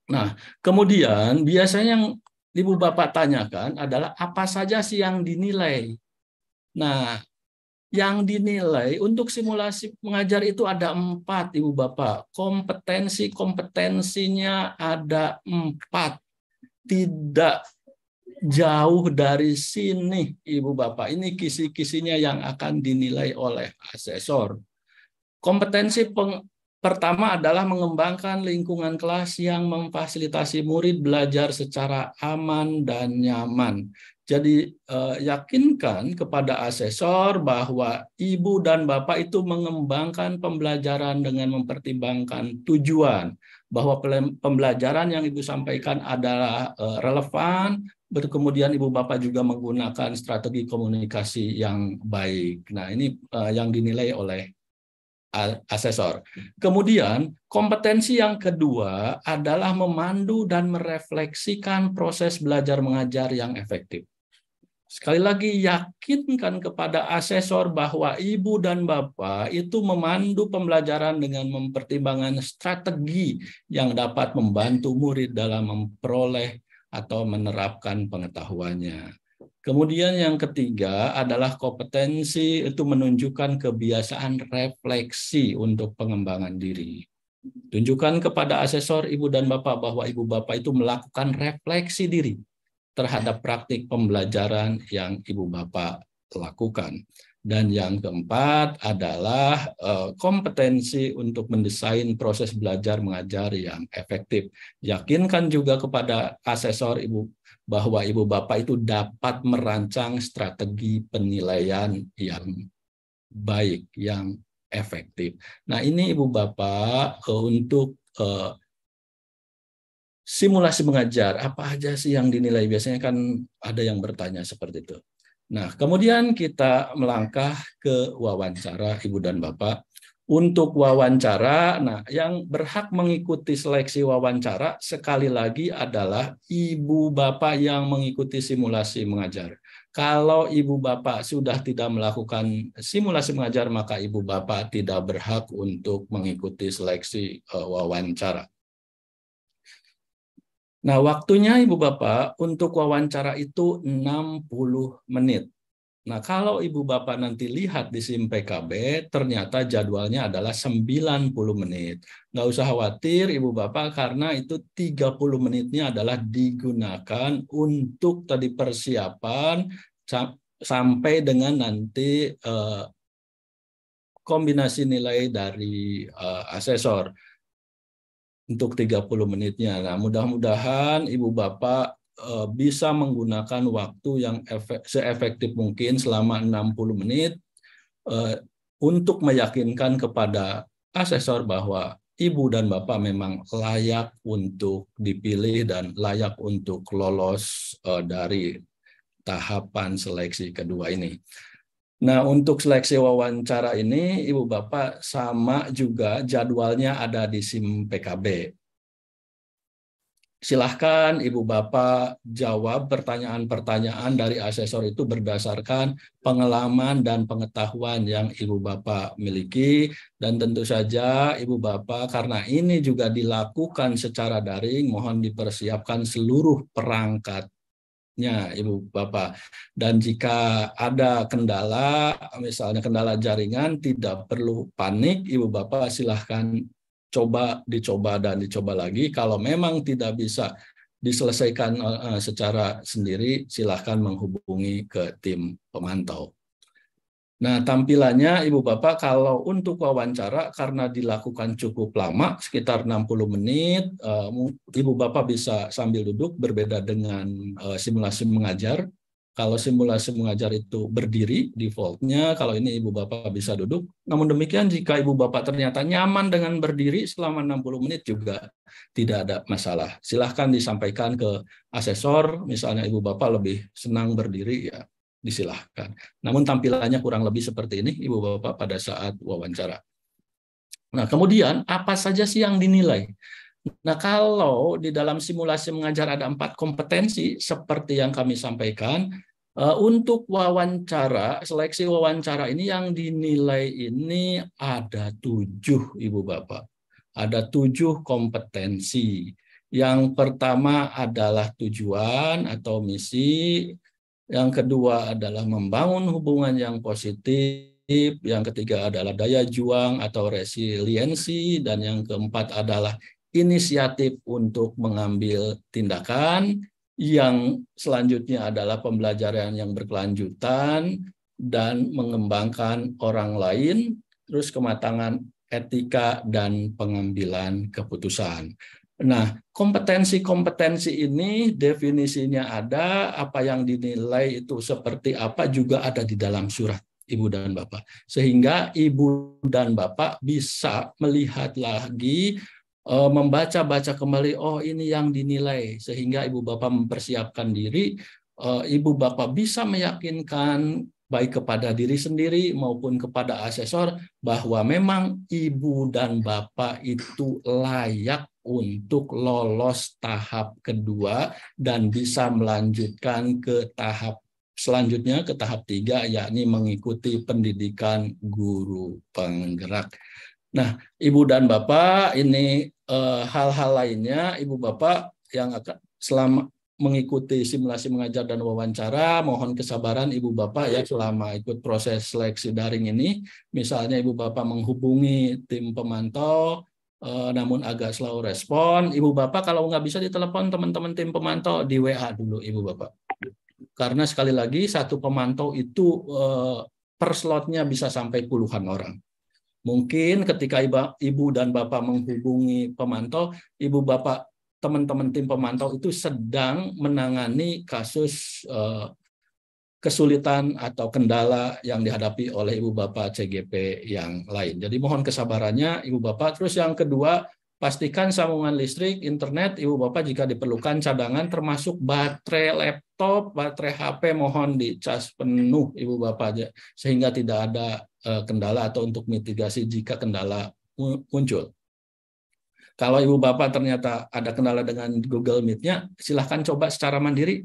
Nah, kemudian biasanya yang Ibu Bapak tanyakan adalah apa saja sih yang dinilai. Nah, yang dinilai untuk simulasi mengajar itu ada 4, Ibu Bapak. Kompetensinya ada 4. Tidak jauh dari sini, Ibu Bapak. Ini kisi-kisinya yang akan dinilai oleh asesor. Kompetensi pertama adalah mengembangkan lingkungan kelas yang memfasilitasi murid belajar secara aman dan nyaman. Jadi yakinkan kepada asesor bahwa Ibu dan Bapak itu mengembangkan pembelajaran dengan mempertimbangkan tujuan, bahwa pembelajaran yang Ibu sampaikan adalah relevan, kemudian Ibu Bapak juga menggunakan strategi komunikasi yang baik. Nah, ini yang dinilai oleh asesor. Kemudian kompetensi yang kedua adalah memandu dan merefleksikan proses belajar mengajar yang efektif. Sekali lagi, yakinkan kepada asesor bahwa Ibu dan Bapak itu memandu pembelajaran dengan mempertimbangkan strategi yang dapat membantu murid dalam memperoleh atau menerapkan pengetahuannya. Kemudian yang ketiga adalah kompetensi itu menunjukkan kebiasaan refleksi untuk pengembangan diri. Tunjukkan kepada asesor Ibu dan Bapak bahwa Ibu Bapak itu melakukan refleksi diri terhadap praktik pembelajaran yang Ibu Bapak lakukan. Dan yang keempat adalah kompetensi untuk mendesain proses belajar mengajar yang efektif. Yakinkan juga kepada asesor Ibu bahwa Ibu Bapak itu dapat merancang strategi penilaian yang baik, yang efektif. Nah, ini Ibu Bapak untuk simulasi mengajar, apa aja sih yang dinilai? Biasanya kan ada yang bertanya seperti itu. Nah, kemudian kita melangkah ke wawancara Ibu dan Bapak. Untuk wawancara, nah yang berhak mengikuti seleksi wawancara sekali lagi adalah Ibu Bapak yang mengikuti simulasi mengajar. Kalau Ibu Bapak sudah tidak melakukan simulasi mengajar, maka Ibu Bapak tidak berhak untuk mengikuti seleksi wawancara. Nah, waktunya Ibu Bapak untuk wawancara itu 60 menit. Nah, kalau Ibu Bapak nanti lihat di SIM PKB, ternyata jadwalnya adalah 90 menit. Nggak usah khawatir Ibu Bapak, karena itu 30 menitnya adalah digunakan untuk tadi persiapan sampai dengan nanti kombinasi nilai dari asesor untuk 30 menitnya. Nah, mudah-mudahan Ibu Bapak bisa menggunakan waktu yang seefektif mungkin selama 60 menit untuk meyakinkan kepada asesor bahwa Ibu dan Bapak memang layak untuk dipilih dan layak untuk lolos dari tahapan seleksi kedua ini. Nah, untuk seleksi wawancara ini, Ibu Bapak sama juga jadwalnya ada di SIM PKB. Silahkan Ibu Bapak jawab pertanyaan-pertanyaan dari asesor itu berdasarkan pengalaman dan pengetahuan yang Ibu Bapak miliki. Dan tentu saja Ibu Bapak, karena ini juga dilakukan secara daring, mohon dipersiapkan seluruh perangkatnya Ibu Bapak. Dan jika ada kendala, misalnya kendala jaringan, tidak perlu panik, Ibu Bapak silahkan dicoba dan dicoba lagi. Kalau memang tidak bisa diselesaikan secara sendiri, silahkan menghubungi ke tim pemantau. Nah, tampilannya Ibu Bapak kalau untuk wawancara karena dilakukan cukup lama, sekitar 60 menit, Ibu Bapak bisa sambil duduk, berbeda dengan simulasi mengajar. Kalau simulasi mengajar itu berdiri, defaultnya, kalau ini Ibu Bapak bisa duduk. Namun demikian, jika Ibu Bapak ternyata nyaman dengan berdiri selama 60 menit juga tidak ada masalah. Silahkan disampaikan ke asesor, misalnya Ibu Bapak lebih senang berdiri, ya disilahkan. Namun tampilannya kurang lebih seperti ini, Ibu Bapak, pada saat wawancara. Nah, kemudian apa saja sih yang dinilai? Nah, kalau di dalam simulasi mengajar ada 4 kompetensi, seperti yang kami sampaikan, untuk wawancara, seleksi wawancara ini yang dinilai ini ada 7, Ibu Bapak. Ada 7 kompetensi. Yang pertama adalah tujuan atau misi. Yang kedua adalah membangun hubungan yang positif. Yang ketiga adalah daya juang atau resiliensi. Dan yang keempat adalah inisiatif untuk mengambil tindakan. Yang selanjutnya adalah pembelajaran yang berkelanjutan dan mengembangkan orang lain. Terus kematangan etika dan pengambilan keputusan. Nah, kompetensi-kompetensi ini definisinya ada, apa yang dinilai itu seperti apa juga ada di dalam surat Ibu dan Bapak. Sehingga Ibu dan Bapak bisa melihat lagi, membaca-baca kembali, oh ini yang dinilai. Sehingga Ibu Bapak mempersiapkan diri, Ibu Bapak bisa meyakinkan baik kepada diri sendiri maupun kepada asesor bahwa memang Ibu dan Bapak itu layak untuk lolos tahap kedua dan bisa melanjutkan ke tahap selanjutnya, ke tahap 3, yakni mengikuti pendidikan guru penggerak. Nah, Ibu dan Bapak, ini hal-hal lainnya, Ibu Bapak yang akan selama mengikuti simulasi mengajar dan wawancara, mohon kesabaran Ibu Bapak ya selama ikut proses seleksi daring ini. Misalnya Ibu Bapak menghubungi tim pemantau, namun agak slow respon. Ibu Bapak kalau nggak bisa ditelepon teman-teman tim pemantau, di WA dulu Ibu Bapak. Karena sekali lagi satu pemantau itu per slotnya bisa sampai puluhan orang. Mungkin ketika Ibu dan Bapak menghubungi pemantau, Ibu Bapak teman-teman tim pemantau itu sedang menangani kasus kesulitan atau kendala yang dihadapi oleh Ibu Bapak CGP yang lain. Jadi mohon kesabarannya Ibu Bapak. Terus yang kedua, pastikan sambungan listrik, internet Ibu Bapak jika diperlukan cadangan termasuk baterai laptop, baterai HP mohon dicas penuh Ibu Bapak aja sehingga tidak ada kendala atau untuk mitigasi jika kendala muncul. Kalau Ibu Bapak ternyata ada kendala dengan Google Meet-nya, silahkan coba secara mandiri.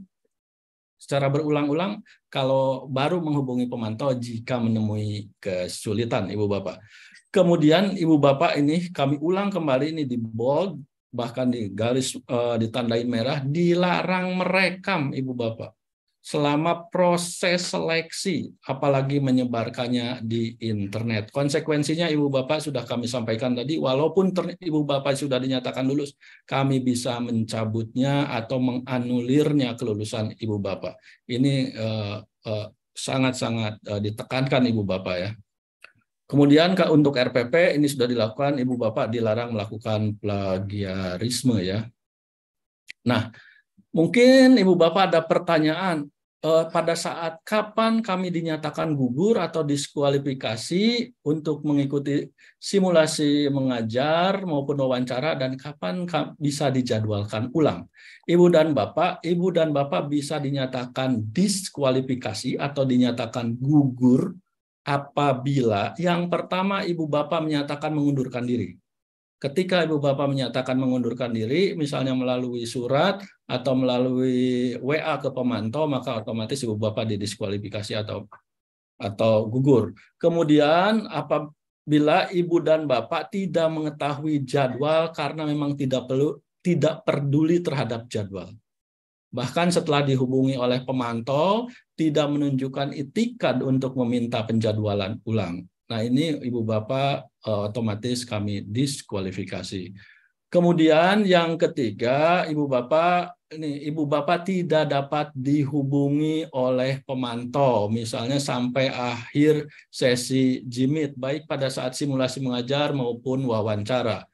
Secara berulang-ulang, kalau baru menghubungi pemantau jika menemui kesulitan Ibu Bapak. Kemudian Ibu Bapak ini kami ulang kembali ini di bold, bahkan di garis ditandain merah, dilarang merekam Ibu Bapak selama proses seleksi, apalagi menyebarkannya di internet. Konsekuensinya Ibu Bapak sudah kami sampaikan tadi, walaupun Ibu Bapak sudah dinyatakan lulus, kami bisa mencabutnya atau menganulirnya kelulusan Ibu Bapak. Ini sangat-sangat ditekankan Ibu Bapak ya. Kemudian untuk RPP ini sudah dilakukan, Ibu Bapak dilarang melakukan plagiarisme ya. Nah, mungkin Ibu Bapak ada pertanyaan, pada saat kapan kami dinyatakan gugur atau diskualifikasi untuk mengikuti simulasi mengajar maupun wawancara dan kapan bisa dijadwalkan ulang. Ibu dan Bapak bisa dinyatakan diskualifikasi atau dinyatakan gugur apabila yang pertama Ibu Bapak menyatakan mengundurkan diri. Ketika Ibu Bapak menyatakan mengundurkan diri, misalnya melalui surat atau melalui WA ke pemantau, maka otomatis Ibu Bapak didiskualifikasi atau gugur. Kemudian apabila Ibu dan Bapak tidak mengetahui jadwal karena memang tidak peduli terhadap jadwal. Bahkan setelah dihubungi oleh pemantau, tidak menunjukkan itikat untuk meminta penjadwalan ulang. Nah, ini Ibu Bapak otomatis kami diskualifikasi. Kemudian yang ketiga, Ibu Bapak tidak dapat dihubungi oleh pemantau, misalnya sampai akhir sesi JIMIT, baik pada saat simulasi mengajar maupun wawancara.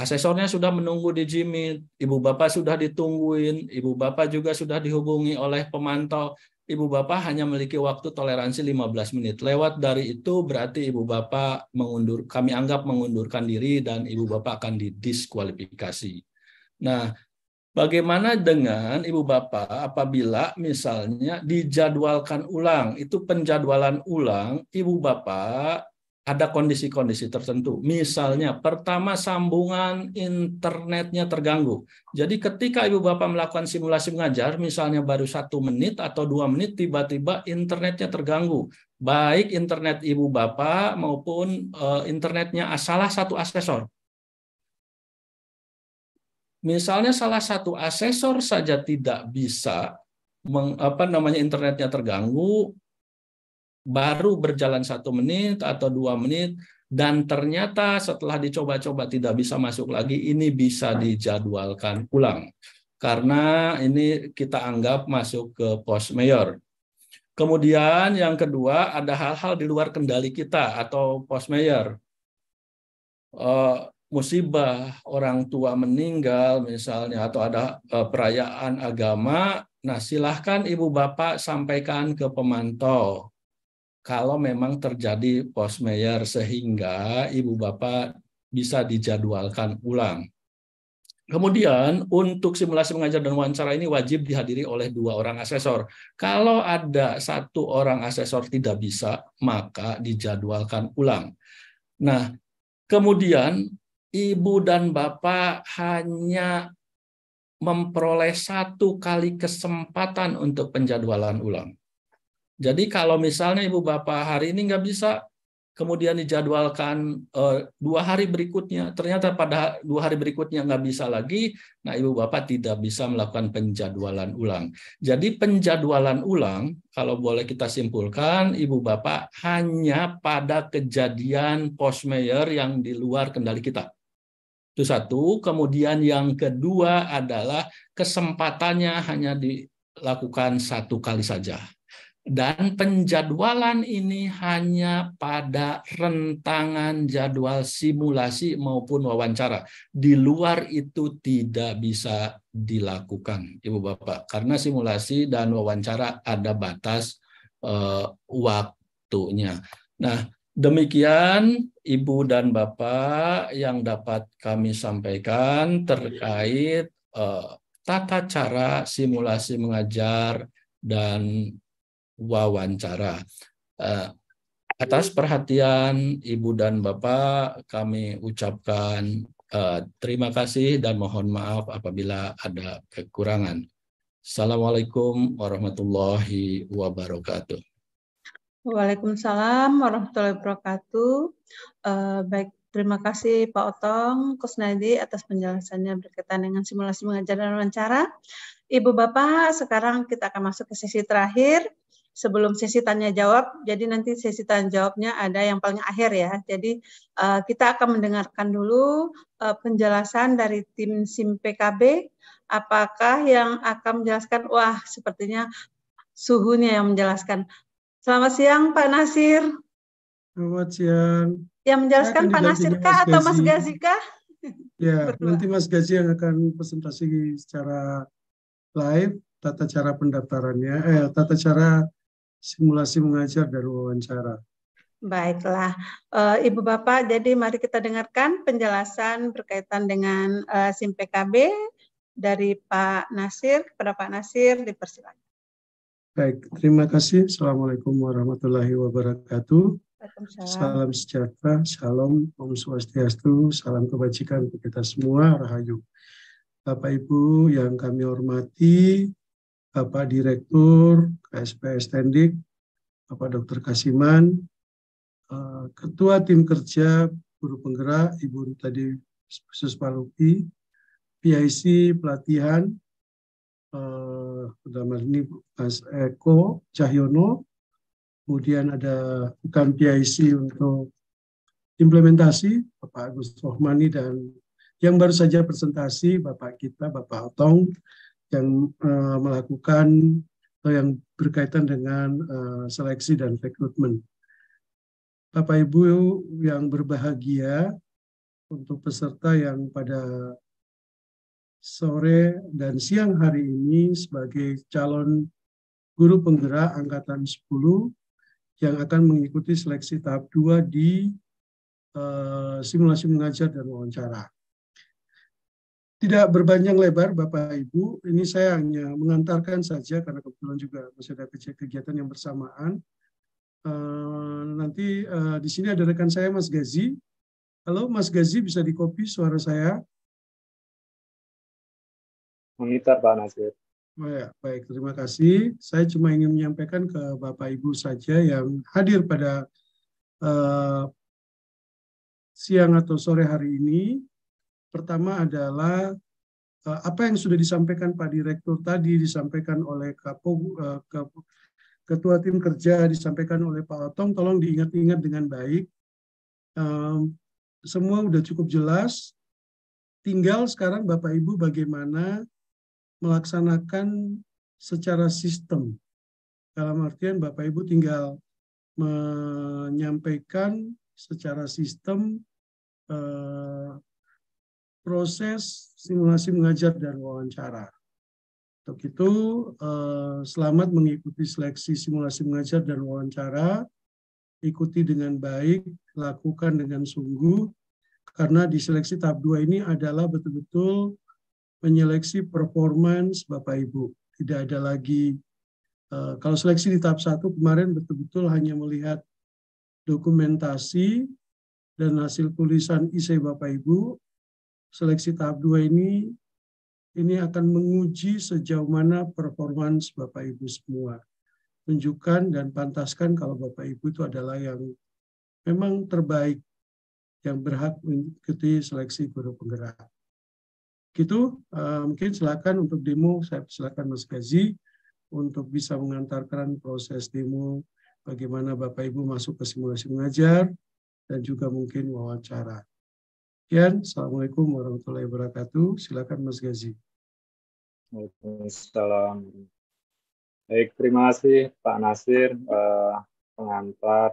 Asesornya sudah menunggu di JIMIT, Ibu Bapak sudah ditungguin, Ibu Bapak juga sudah dihubungi oleh pemantau. Ibu Bapak hanya memiliki waktu toleransi 15 menit. Lewat dari itu berarti Ibu Bapak kami anggap mengundurkan diri dan Ibu Bapak akan didiskualifikasi. Nah, bagaimana dengan Ibu Bapak apabila misalnya dijadwalkan ulang, itu penjadwalan ulang, Ibu Bapak ada kondisi-kondisi tertentu. Misalnya, pertama sambungan internetnya terganggu. Jadi ketika Ibu Bapak melakukan simulasi mengajar, misalnya baru 1 menit atau 2 menit, tiba-tiba internetnya terganggu. Baik internet Ibu Bapak maupun internetnya salah satu asesor. Misalnya salah satu asesor saja tidak bisa, internetnya terganggu, baru berjalan 1 menit atau 2 menit, dan ternyata setelah dicoba-coba tidak bisa masuk lagi, ini bisa dijadwalkan ulang. Karena ini kita anggap masuk ke post mayor. Kemudian yang kedua, ada hal-hal di luar kendali kita atau post mayor. Musibah, orang tua meninggal misalnya, atau ada perayaan agama, nah silahkan Ibu Bapak sampaikan ke pemantau. Kalau memang terjadi post mayor sehingga Ibu Bapak bisa dijadwalkan ulang. Kemudian untuk simulasi mengajar dan wawancara ini wajib dihadiri oleh 2 orang asesor. Kalau ada 1 orang asesor tidak bisa, maka dijadwalkan ulang. Nah, kemudian Ibu dan Bapak hanya memperoleh 1 kali kesempatan untuk penjadwalan ulang. Jadi kalau misalnya Ibu Bapak hari ini nggak bisa, kemudian dijadwalkan 2 hari berikutnya, ternyata pada 2 hari berikutnya nggak bisa lagi, nah Ibu Bapak tidak bisa melakukan penjadwalan ulang. Jadi penjadwalan ulang, kalau boleh kita simpulkan, Ibu Bapak hanya pada kejadian post mayor yang di luar kendali kita. Itu 1. Kemudian yang kedua adalah kesempatannya hanya dilakukan 1 kali saja. Dan penjadwalan ini hanya pada rentangan jadwal simulasi maupun wawancara. Di luar itu tidak bisa dilakukan, Ibu Bapak. Karena simulasi dan wawancara ada batas waktunya. Nah, demikian Ibu dan Bapak yang dapat kami sampaikan terkait tata cara simulasi mengajar dan wawancara. Atas perhatian Ibu dan Bapak, kami ucapkan terima kasih dan mohon maaf apabila ada kekurangan. Assalamualaikum warahmatullahi wabarakatuh. Waalaikumsalam warahmatullahi wabarakatuh. Baik, terima kasih Pak Otong, Kusnadi atas penjelasannya berkaitan dengan simulasi mengajar dan wawancara. Ibu Bapak, sekarang kita akan masuk ke sesi terakhir. Sebelum sesi tanya jawab, jadi nanti sesi tanya jawabnya ada yang paling akhir ya. Jadi kita akan mendengarkan dulu penjelasan dari tim SIM PKB. Apakah yang akan menjelaskan? Wah, sepertinya suhunya yang menjelaskan. Selamat siang Pak Nasir. Selamat siang. Yang menjelaskan Pak Nasir kah atau Mas Gazi kah? Ya, nanti Mas Gazi yang akan presentasi secara live tata cara pendaftarannya, tata cara simulasi mengajar dan wawancara. Baiklah, Ibu Bapak, jadi mari kita dengarkan penjelasan berkaitan dengan SIM PKB dari Pak Nasir. Kepada Pak Nasir, dipersilakan. Baik, terima kasih. Assalamualaikum warahmatullahi wabarakatuh. Salam sejahtera, shalom, om swastiastu, salam kebajikan untuk kita semua, rahayu. Bapak Ibu yang kami hormati, Bapak Direktur KSP Stendik, Bapak Dr. Kasiman, Ketua Tim Kerja Guru Penggerak, Ibu tadi Khusus Palupi, PIC Pelatihan, dalam ini Mas Eko Cahyono, kemudian ada bukan PIC untuk implementasi, Bapak Agus Rohmani, dan yang baru saja presentasi Bapak kita, Bapak Otong, yang melakukan atau yang berkaitan dengan seleksi dan rekrutmen. Bapak Ibu yang berbahagia, untuk peserta yang pada sore dan siang hari ini sebagai calon guru penggerak Angkatan 10 yang akan mengikuti seleksi tahap 2 di simulasi mengajar dan wawancara. Tidak berpanjang lebar Bapak Ibu, ini saya hanya mengantarkan saja karena kebetulan juga masih ada kegiatan yang bersamaan. Nanti di sini ada rekan saya Mas Gazi. Halo Mas Gazi, bisa di-copy suara saya? Monitor Pak Nasir. Oh ya, baik, terima kasih. Saya cuma ingin menyampaikan ke Bapak Ibu saja yang hadir pada siang atau sore hari ini. Pertama adalah apa yang sudah disampaikan Pak Direktur tadi, disampaikan oleh Ketua Tim Kerja, disampaikan oleh Pak Otong, tolong diingat-ingat dengan baik. Semua sudah cukup jelas. Tinggal sekarang Bapak Ibu bagaimana melaksanakan secara sistem. Dalam artian Bapak Ibu tinggal menyampaikan secara sistem proses simulasi mengajar dan wawancara. Untuk itu, selamat mengikuti seleksi simulasi mengajar dan wawancara. Ikuti dengan baik, lakukan dengan sungguh, karena di seleksi tahap 2 ini adalah betul-betul menyeleksi performance Bapak Ibu. Tidak ada lagi, kalau seleksi di tahap 1 kemarin betul-betul hanya melihat dokumentasi dan hasil tulisan IC Bapak Ibu. Seleksi tahap 2 ini akan menguji sejauh mana performance Bapak Ibu semua. Tunjukkan dan pantaskan kalau Bapak Ibu itu adalah yang memang terbaik, yang berhak mengikuti seleksi guru penggerak. Gitu, mungkin silakan untuk demo, saya silakan Mas Gazi untuk bisa mengantarkan proses demo bagaimana Bapak Ibu masuk ke simulasi mengajar dan juga mungkin wawancara. Sekian, Assalamualaikum warahmatullahi wabarakatuh. Silakan Mas Gazi. Waalaikumsalam. Baik, terima kasih Pak Nasir, pengantar.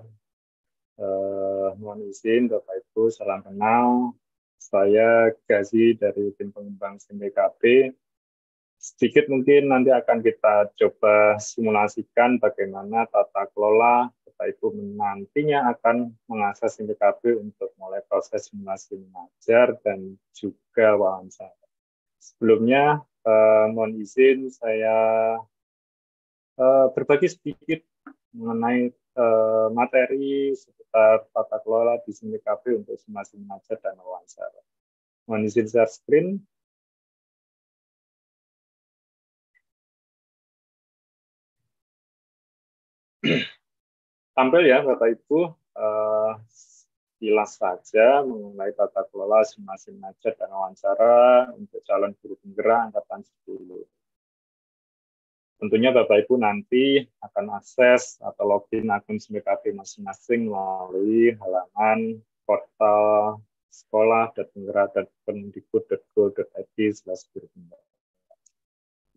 Mohon izin Bapak Ibu, salam kenal. Saya Gazi dari tim pengembang SIM-BKP. Sedikit mungkin nanti akan kita coba simulasikan bagaimana tata kelola Bapak Ibu nantinya akan mengakses SIM-BKP untuk mulai proses simulasi mengajar dan juga wawancara. Sebelumnya, mohon izin saya berbagi sedikit mengenai materi seputar tata kelola di SIM-BKP untuk simulasi mengajar dan wawancara. Mohon izin share screen. Tampil ya Bapak Ibu, jelas saja mengenai tata kelola simulasi mengajar dan wawancara untuk calon guru penggerak Angkatan 10. Tentunya Bapak Ibu nanti akan akses atau login akun SIM-BKP masing-masing melalui halaman portal sekolah.penggerak.kemendikbud.go.id/guru-penggerak.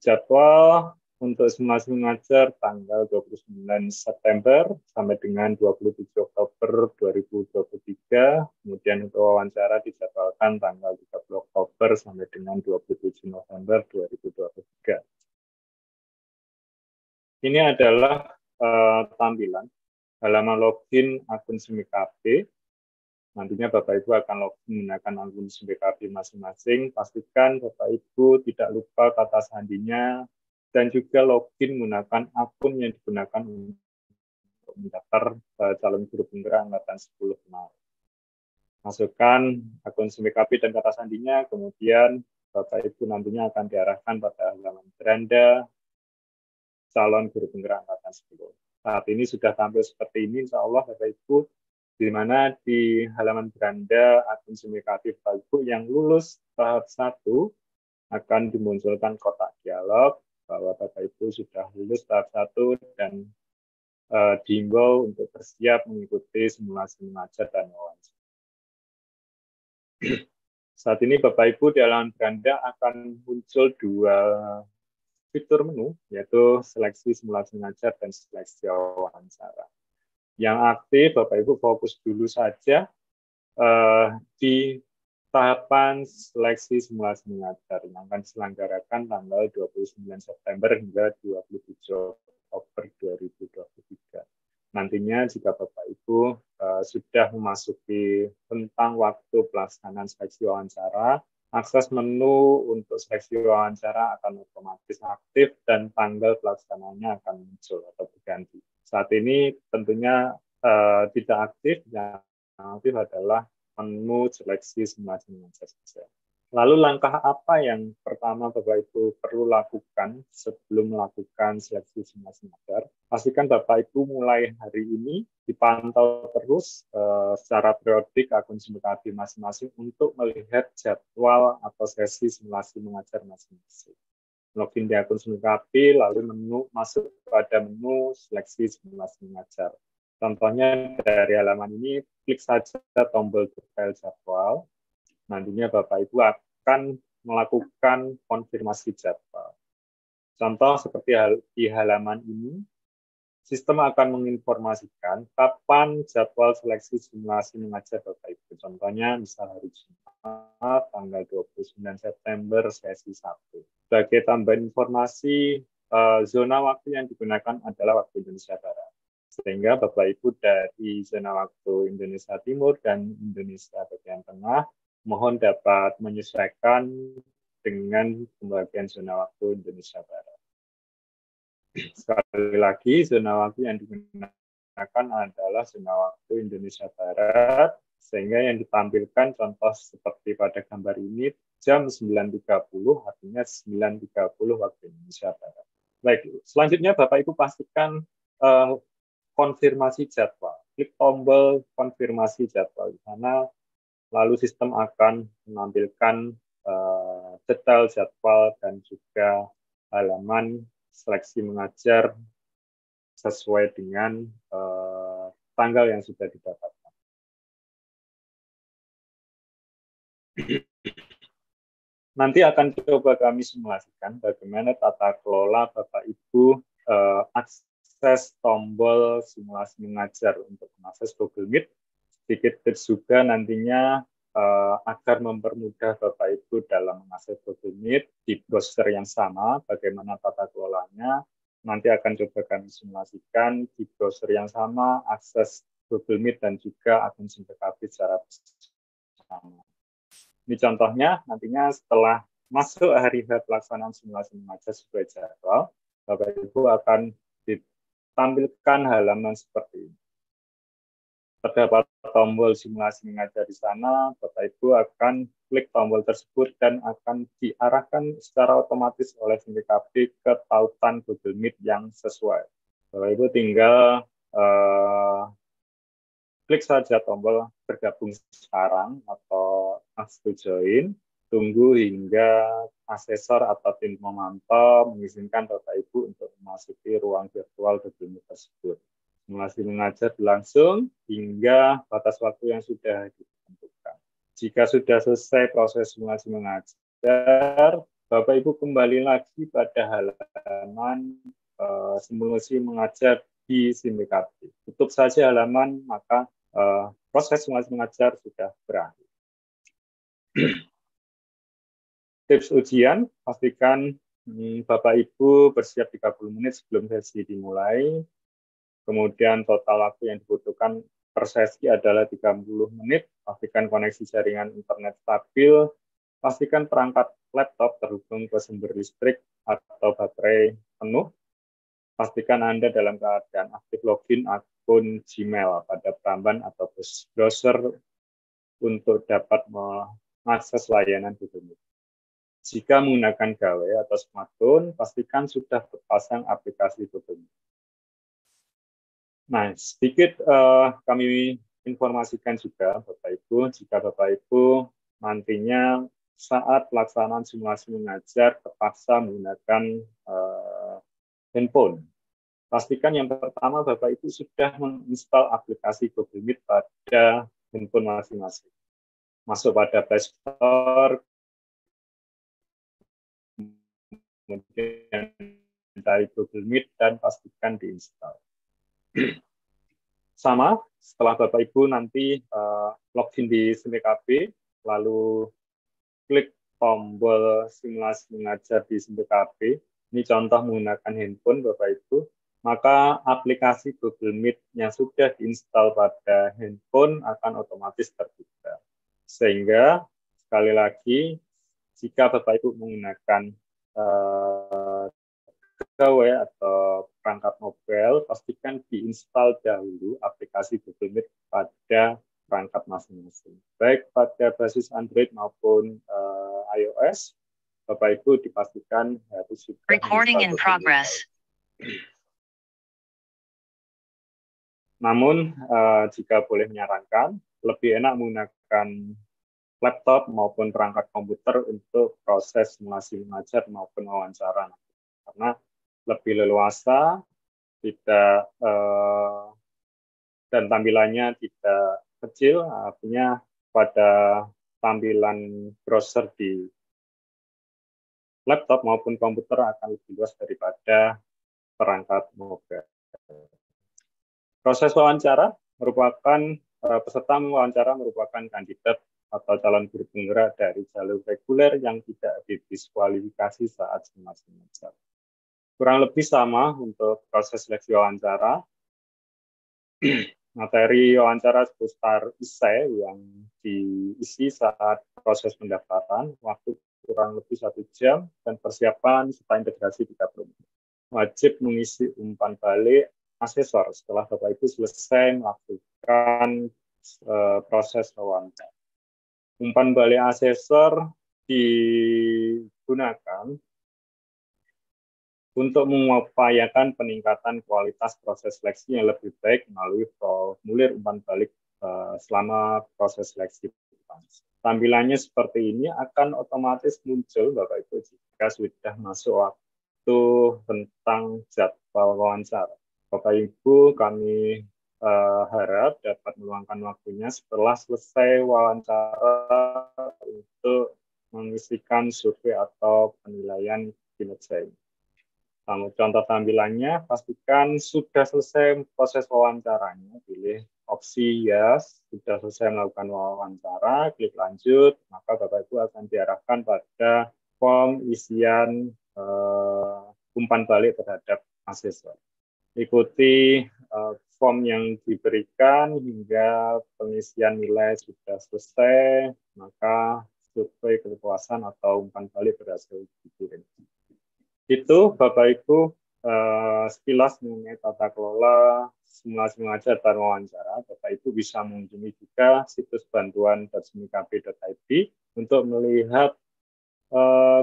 Jadwal untuk simulasi mengajar tanggal 29 September sampai dengan 27 Oktober 2023. Kemudian untuk wawancara dijadwalkan tanggal 30 Oktober sampai dengan 27 November 2023. Ini adalah tampilan halaman login akun SIM-BKP. Nantinya Bapak Ibu akan login menggunakan akun SIM-BKP masing-masing. Pastikan Bapak Ibu tidak lupa kata sandinya dan juga login menggunakan akun yang digunakan untuk mendaftar calon guru penggerak Angkatan 10 kemarin. Masukkan akun SIM-BKP dan kata sandinya, kemudian Bapak Ibu nantinya akan diarahkan pada halaman beranda calon guru penggerak Angkatan 10. Saat ini sudah tampil seperti ini, insya Allah Bapak Ibu, di mana di halaman beranda akun SIM-BKP Bapak Ibu yang lulus tahap 1 akan dimunculkan kotak dialog bahwa Bapak Ibu sudah lulus tahap 1 dan diimbau untuk bersiap mengikuti simulasi mengajar dan wawancara. Saat ini Bapak Ibu di halaman beranda akan muncul dua fitur menu, yaitu seleksi simulasi mengajar dan seleksi wawancara. Yang aktif Bapak Ibu fokus dulu saja di tahapan seleksi simulasi mengajar yang akan diselenggarakan tanggal 29 September hingga 27 Oktober 2023. Nantinya jika Bapak Ibu sudah memasuki rentang waktu pelaksanaan seleksi wawancara, akses menu untuk seleksi wawancara akan otomatis aktif dan tanggal pelaksananya akan muncul atau berganti. Saat ini tentunya tidak aktif, yang aktif adalah menu seleksi simulasi mengajar saja. Lalu langkah apa yang pertama Bapak Ibu perlu lakukan sebelum melakukan seleksi simulasi mengajar? Pastikan Bapak Ibu mulai hari ini dipantau terus secara periodik akun SIMBKB masing-masing untuk melihat jadwal atau sesi simulasi mengajar masing-masing. Login di akun SIMBKB, lalu masuk pada menu seleksi simulasi mengajar. Contohnya dari halaman ini, klik saja tombol detail jadwal. Nantinya Bapak Ibu akan melakukan konfirmasi jadwal. Contoh seperti di halaman ini, sistem akan menginformasikan kapan jadwal seleksi simulasi mengajar Bapak Ibu. Contohnya misal hari Jumat, tanggal 29 September, sesi 1. Sebagai tambahan informasi, zona waktu yang digunakan adalah waktu Indonesia Barat. Sehingga Bapak Ibu dari zona waktu Indonesia Timur dan Indonesia bagian tengah mohon dapat menyesuaikan dengan pembagian zona waktu Indonesia Barat. Sekali lagi, zona waktu yang digunakan adalah zona waktu Indonesia Barat, sehingga yang ditampilkan contoh seperti pada gambar ini, jam 9.30, artinya 9.30 waktu Indonesia Barat. Baik, selanjutnya Bapak Ibu pastikan konfirmasi jadwal. Klik tombol konfirmasi jadwal di sana, lalu sistem akan menampilkan detail jadwal dan juga halaman seleksi mengajar sesuai dengan tanggal yang sudah didapatkan. Nanti akan coba kami simulasikan bagaimana tata kelola Bapak Ibu akses tombol simulasi mengajar untuk mengakses Google Meet. Sedikit tips juga nantinya agar mempermudah Bapak Ibu dalam mengakses Google Meet di browser yang sama, bagaimana tata kelolanya. Nanti akan coba kami simulasikan di browser yang sama, akses Google Meet dan juga akun SIMBKB secara bersama. Ini contohnya, nantinya setelah masuk hari pelaksanaan simulasi mengajar sesuai jadwal, Bapak Ibu akan ditampilkan halaman seperti ini. Terdapat tombol simulasi mengajar di sana, Bapak Ibu akan klik tombol tersebut dan akan diarahkan secara otomatis oleh SIMBKB ke tautan Google Meet yang sesuai. Bapak Ibu tinggal klik saja tombol bergabung sekarang atau ask to join, tunggu hingga asesor atau tim memantau mengizinkan Bapak Ibu untuk memasuki ruang virtual Google Meet tersebut. Simulasi mengajar berlangsung hingga batas waktu yang sudah ditentukan. Jika sudah selesai proses simulasi mengajar, Bapak Ibu kembali lagi pada halaman simulasi mengajar di SIMBKB. Tutup saja halaman, maka proses simulasi mengajar sudah berakhir. Tips ujian, pastikan Bapak Ibu bersiap 30 menit sebelum sesi dimulai. Kemudian total waktu yang dibutuhkan per sesi adalah 30 menit. Pastikan koneksi jaringan internet stabil. Pastikan perangkat laptop terhubung ke sumber listrik atau baterai penuh. Pastikan Anda dalam keadaan aktif login akun Gmail pada Pramban atau browser untuk dapat mengakses layanan Google Meet. Jika menggunakan gawai atau smartphone, pastikan sudah terpasang aplikasi Google Meet. Nah, sedikit kami informasikan juga Bapak Ibu, jika Bapak Ibu nantinya saat pelaksanaan simulasi mengajar terpaksa menggunakan handphone. Pastikan yang pertama Bapak Ibu sudah menginstal aplikasi Google Meet pada handphone masing-masing. Masuk pada Play Store, kemudian dari Google Meet dan pastikan diinstal. Sama, setelah Bapak Ibu nanti login di SIMBKB, lalu klik tombol simulasi mengajar di SIMBKB. Ini contoh menggunakan handphone Bapak Ibu. Maka aplikasi Google Meet yang sudah diinstal pada handphone akan otomatis terbuka. Sehingga, sekali lagi, jika Bapak Ibu menggunakan gawai atau perangkat mobile, pastikan diinstal dahulu aplikasi Google Meet pada perangkat masing-masing. Baik pada basis Android maupun iOS, Bapak Ibu dipastikan harus sudah Recording in progress. Namun, jika boleh menyarankan, lebih enak menggunakan laptop maupun perangkat komputer untuk proses simulasi mengajar maupun wawancara. Karena lebih leluasa, tidak dan tampilannya tidak kecil, artinya pada tampilan browser di laptop maupun komputer akan lebih luas daripada perangkat mobile. Proses wawancara merupakan peserta wawancara merupakan kandidat atau calon guru penggerak dari jalur reguler yang tidak didiskualifikasi saat simulasi mengajar. Kurang lebih sama untuk proses seleksi wawancara. Materi wawancara seputar esai yang diisi saat proses pendaftaran, waktu kurang lebih 1 jam, dan persiapan serta integrasi 30 menit. Wajib mengisi umpan balik asesor setelah Bapak Ibu selesai melakukan proses wawancara. Umpan balik asesor digunakan untuk mengupayakan peningkatan kualitas proses seleksi yang lebih baik melalui formulir umpan balik selama proses seleksi. Tampilannya seperti ini akan otomatis muncul Bapak Ibu jika sudah masuk waktu tentang jadwal wawancara. Bapak Ibu, kami harap dapat meluangkan waktunya setelah selesai wawancara untuk mengisikan survei atau penilaian kinerja ini. Contoh tampilannya, pastikan sudah selesai proses wawancaranya, pilih opsi yes, sudah selesai melakukan wawancara, klik lanjut, maka Bapak Ibu akan diarahkan pada form isian umpan balik terhadap asesor. Ikuti form yang diberikan hingga pengisian nilai sudah selesai, maka survei kepuasan atau umpan balik berhasil dikirim. Itu Bapak Ibu sekilas mengenai tata kelola simulasi mengajar dan wawancara. Bapak Ibu bisa mengunjungi juga situs bantuan.simikb.id untuk melihat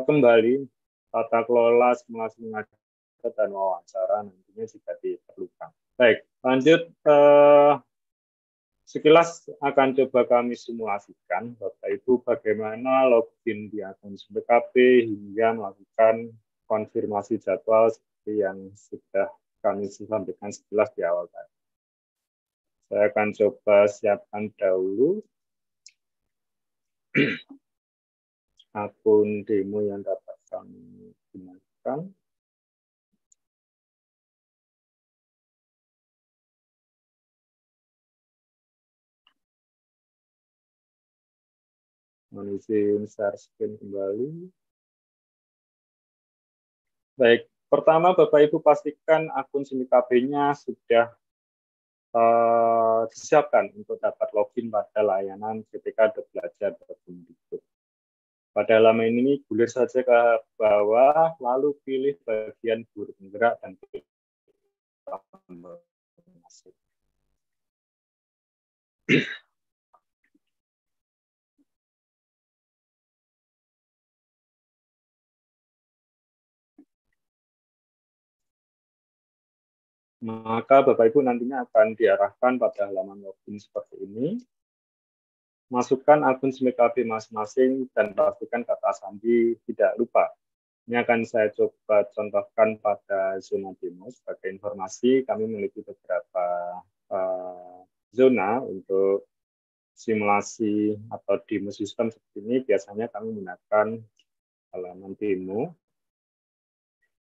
kembali tata kelola simulasi mengajar dan wawancara nantinya jika diperlukan. Baik, lanjut sekilas akan coba kami simulasikan Bapak Ibu bagaimana login di akun SIMBKB hingga melakukan konfirmasi jadwal seperti yang sudah kami sampaikan sekilas di awal tadi. Saya akan coba siapkan dahulu akun demo yang dapat kami gunakan. Izin share screen kembali. Baik, pertama Bapak Ibu pastikan akun SIMBKB-nya sudah disiapkan untuk dapat login pada layanan ppk.belajar.kemdikbud. Pada halaman ini gulir saja ke bawah, lalu pilih bagian guru penggerak dan pilih tombol masuk. Maka Bapak Ibu nantinya akan diarahkan pada halaman login seperti ini. Masukkan akun SIMBKB masing-masing dan pastikan kata sandi tidak lupa. Ini akan saya coba contohkan pada zona demo. Sebagai informasi, kami memiliki beberapa zona untuk simulasi atau demo sistem seperti ini. Biasanya kami menggunakan halaman demo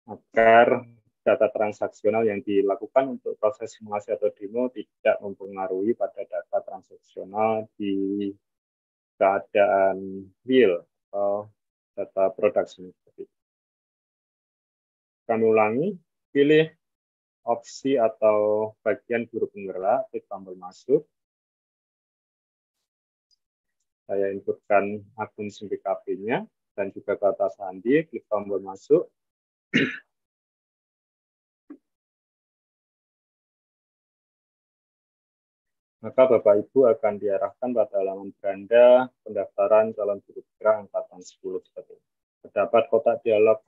agar data transaksional yang dilakukan untuk proses simulasi atau demo tidak mempengaruhi pada data transaksional di keadaan real atau data production. Kami ulangi, pilih opsi atau bagian guru penggerak, klik tombol masuk. Saya inputkan akun SIM PKP-nya dan juga kata sandi, klik tombol masuk. Maka Bapak Ibu akan diarahkan pada halaman beranda pendaftaran calon guru penggerak angkatan 10 seperti ini. Terdapat kotak dialog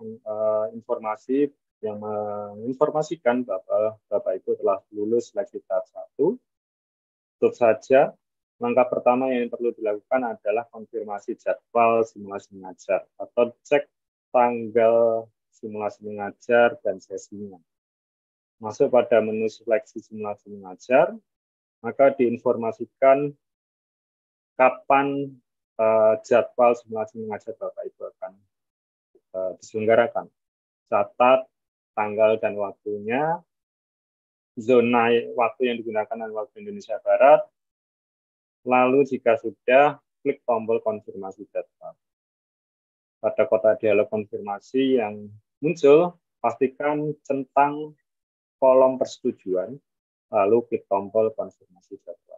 informasi yang menginformasikan bahwa Bapak Ibu telah lulus seleksi tahap 1. Tutup saja. Langkah pertama yang perlu dilakukan adalah konfirmasi jadwal simulasi mengajar atau cek tanggal simulasi mengajar dan sesinya. Masuk pada menu seleksi simulasi mengajar, maka diinformasikan kapan jadwal simulasi mengajar Bapak Ibu akan diselenggarakan. Catat tanggal dan waktunya, zona waktu yang digunakan adalah waktu Indonesia Barat. Lalu jika sudah, klik tombol konfirmasi jadwal. Pada kotak dialog konfirmasi yang muncul, pastikan centang kolom persetujuan, lalu klik tombol konfirmasi jadwal.